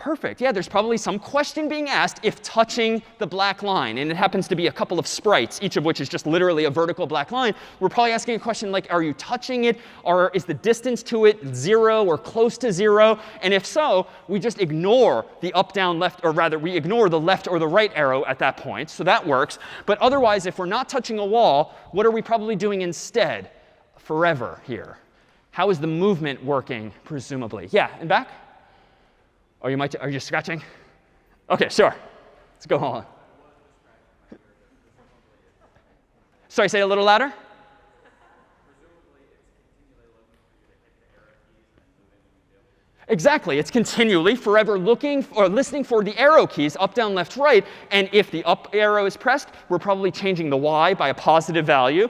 Perfect. Yeah, there's probably some question being asked if touching the black line, and it happens to be a couple of sprites, each of which is just literally a vertical black line. We're probably asking a question like, are you touching it? Or is the distance to it 0 or close to 0? And if so, we just ignore the up, down, left, or rather, we ignore the left or the right arrow at that point. So that works. But otherwise, if we're not touching a wall, what are we probably doing instead? Forever here. How is the movement working, presumably? Yeah, and back? Or you might, are you scratching? OK, sure. Let's go on. Sorry, say it a little louder. Exactly. It's continually, forever looking or listening for the arrow keys, up, down, left, right. And if the up arrow is pressed, we're probably changing the y by a positive value.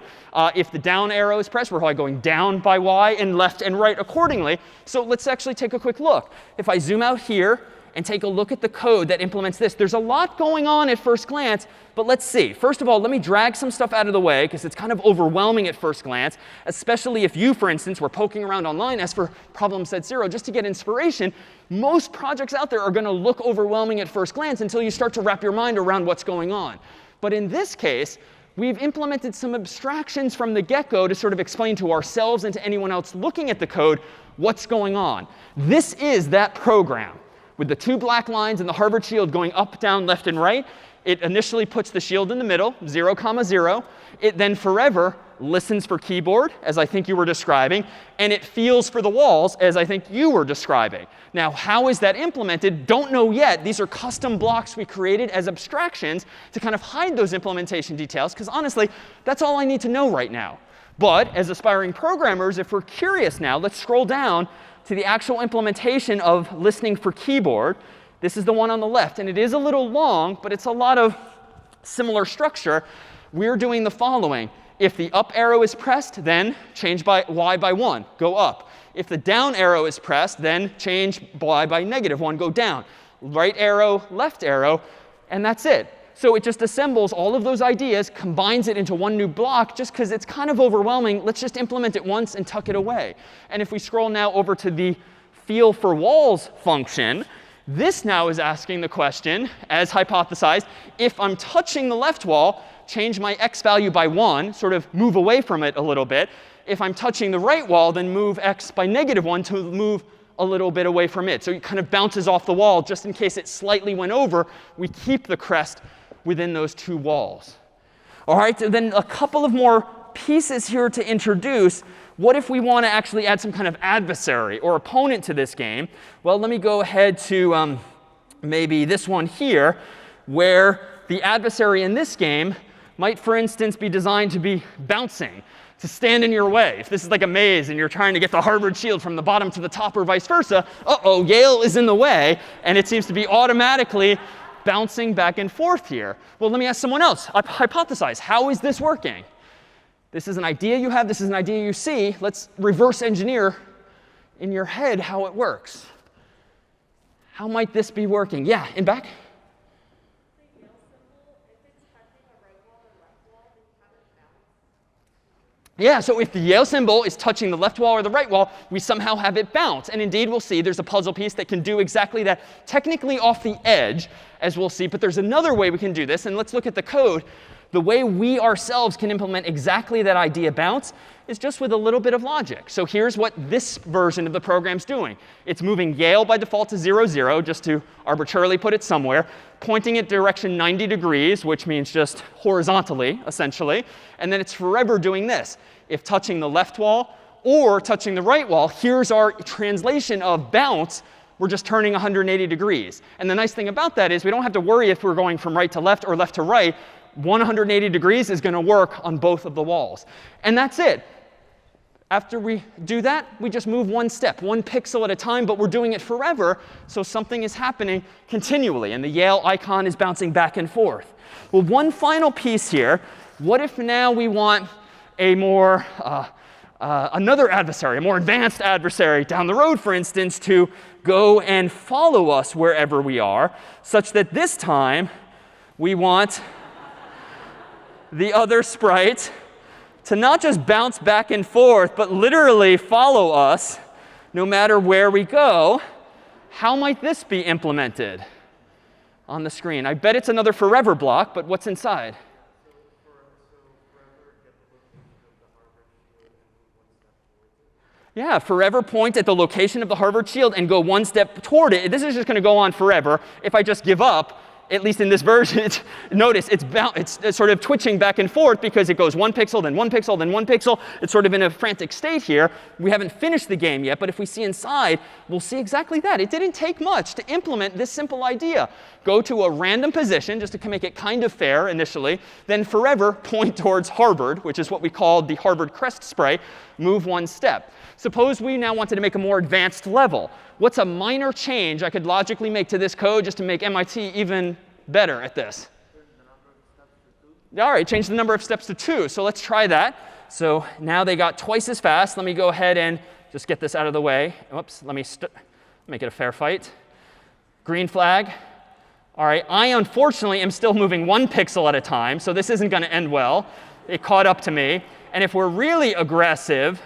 If the down arrow is pressed, we're probably going down by y and left and right accordingly. So let's actually take a quick look. If I zoom out here and take a look at the code that implements this, there's a lot going on at first glance. But let's see. First of all, let me drag some stuff out of the way, because it's kind of overwhelming at first glance, especially if you, for instance, were poking around online as for problem set 0 just to get inspiration. Most projects out there are going to look overwhelming at first glance until you start to wrap your mind around what's going on. But in this case, we've implemented some abstractions from the get-go to sort of explain to ourselves and to anyone else looking at the code what's going on. This is that program with the 2 black lines and the Harvard shield going up, down, left, and right. It initially puts the shield in the middle, 0, 0. It then forever listens for keyboard, as I think you were describing. And it feels for the walls, as I think you were describing. Now, how is that implemented? Don't know yet. These are custom blocks we created as abstractions to kind of hide those implementation details. Because honestly, that's all I need to know right now. But as aspiring programmers, if we're curious now, let's scroll down to the actual implementation of listening for keyboard. This is the one on the left. And it is a little long, but it's a lot of similar structure. We're doing the following. If the up arrow is pressed, then change by y by 1, go up. If the down arrow is pressed, then change y by -1, go down. Right arrow, left arrow, and that's it. So it just assembles all of those ideas, combines it into one new block, just because it's kind of overwhelming. Let's just implement it once and tuck it away. And if we scroll now over to the feel for walls function, this now is asking the question, as hypothesized, if I'm touching the left wall, change my x value by 1, sort of move away from it a little bit. If I'm touching the right wall, then move x by -1 to move a little bit away from it. So it kind of bounces off the wall. Just in case it slightly went over, we keep the crest within those 2 walls. All right, and then a couple of more pieces here to introduce. What if we want to actually add some kind of adversary or opponent to this game? Well, let me go ahead to maybe this one here, where the adversary in this game might, for instance, be designed to be bouncing, to stand in your way. If this is like a maze and you're trying to get the Harvard shield from the bottom to the top or vice versa, uh-oh, Yale is in the way, and it seems to be automatically bouncing back and forth here. Well, let me ask someone else. Hypothesize. How is this working? This is an idea you have. This is an idea you see. Let's reverse engineer in your head how it works. How might this be working? Yeah, in back? Yeah, so if the Yale symbol is touching the left wall or the right wall, we somehow have it bounce. And indeed, we'll see there's a puzzle piece that can do exactly that, technically off the edge, as we'll see. But there's another way we can do this. And let's look at the code. The way we ourselves can implement exactly that idea bounce is just with a little bit of logic. So here's what this version of the program's doing. It's moving Yale by default to 0, 0, just to arbitrarily put it somewhere, pointing it direction 90 degrees, which means just horizontally, essentially. And then it's forever doing this. If touching the left wall or touching the right wall, here's our translation of bounce. We're just turning 180 degrees. And the nice thing about that is we don't have to worry if we're going from right to left or left to right. 180 degrees is going to work on both of the walls. And that's it. After we do that, we just move one step, 1 pixel at a time, but we're doing it forever, so something is happening continually. And the Yale icon is bouncing back and forth. Well, one final piece here. What if now we want a more another adversary, a more advanced adversary down the road, for instance, to go and follow us wherever we are, such that this time we want the other sprite to not just bounce back and forth, but literally follow us no matter where we go. How might this be implemented on the screen? I bet it's another forever block, but what's inside? Yeah, forever point at the location of the Harvard shield and go one step toward it. This is just going to go on forever. If I just give up, at least in this version, notice it's sort of twitching back and forth because it goes 1 pixel, then 1 pixel, then 1 pixel. It's sort of in a frantic state here. We haven't finished the game yet, but if we see inside, we'll see exactly that. It didn't take much to implement this simple idea. Go to a random position, just to make it kind of fair initially, then forever point towards Harvard, which is what we called the Harvard crest spray, move 1 step. Suppose we now wanted to make a more advanced level. What's a minor change I could logically make to this code just to make MIT even better at this? All right, change the number of steps to 2. So let's try that. So now they got twice as fast. Let me go ahead and just get this out of the way. Whoops, let me make it a fair fight. Green flag. All right, I unfortunately am still moving 1 pixel at a time, so this isn't going to end well. It caught up to me. And if we're really aggressive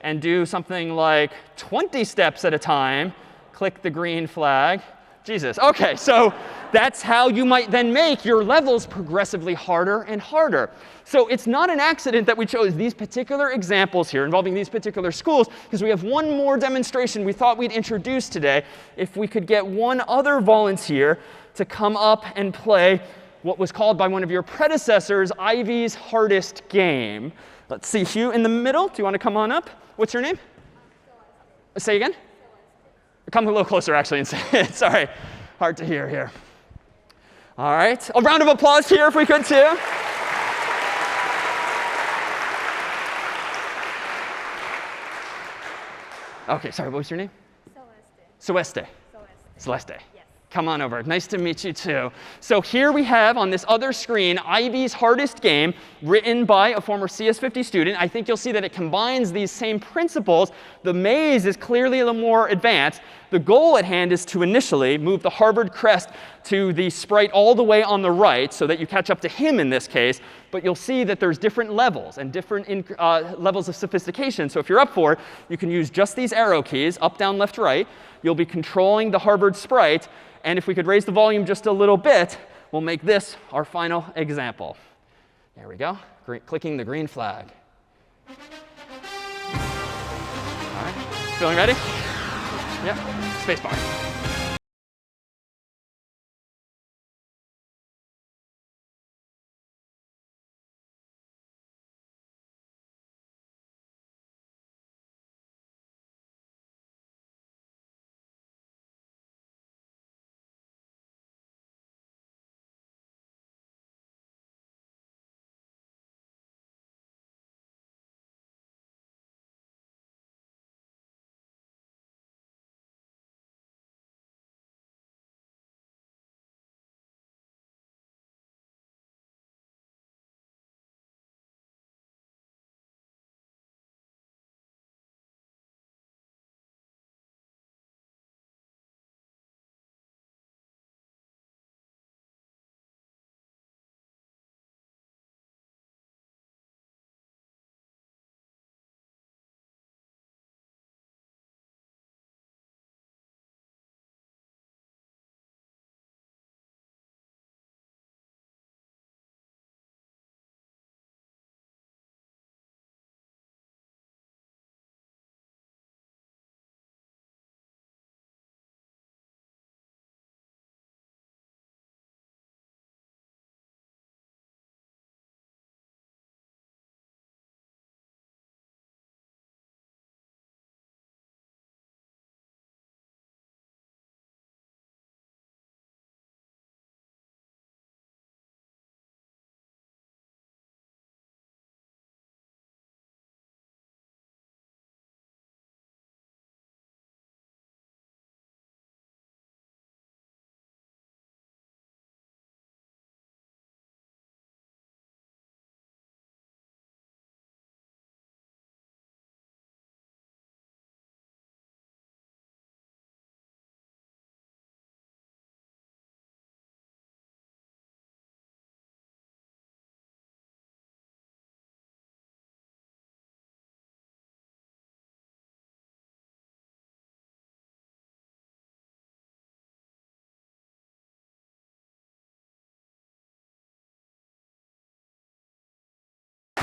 and do something like 20 steps at a time, click the green flag. Jesus. OK, so that's how you might then make your levels progressively harder and harder. So it's not an accident that we chose these particular examples here involving these particular schools, because we have one more demonstration we thought we'd introduce today. If we could get one other volunteer to come up and play what was called by one of your predecessors Ivy's hardest game. Let's see, Hugh in the middle. Do you want to come on up? What's your name? Say again? Come a little closer, actually, and say it. Sorry, hard to hear here. All right, a round of applause here if we could, too. OK, sorry, what was your name? Celeste. Celeste. Yes. Come on over. Nice to meet you, too. So here we have on this other screen Ivy's hardest game, written by a former CS50 student. I think you'll see that it combines these same principles. The maze is clearly a little more advanced. The goal at hand is to initially move the Harvard crest to the sprite all the way on the right so that you catch up to him in this case. But you'll see that there's different levels and different levels of sophistication. So if you're up for it, you can use just these arrow keys, up, down, left, right. You'll be controlling the Harvard sprite. And if we could raise the volume just a little bit, we'll make this our final example. There we go. Clicking the green flag. All right. Feeling ready? Yep. Spacebar.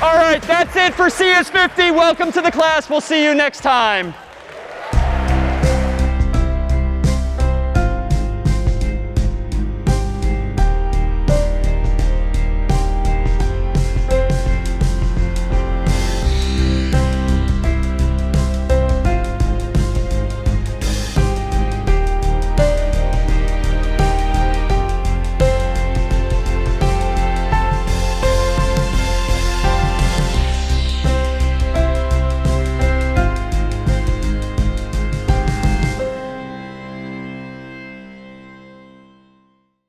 All right, that's it for CS50. Welcome to the class. We'll see you next time.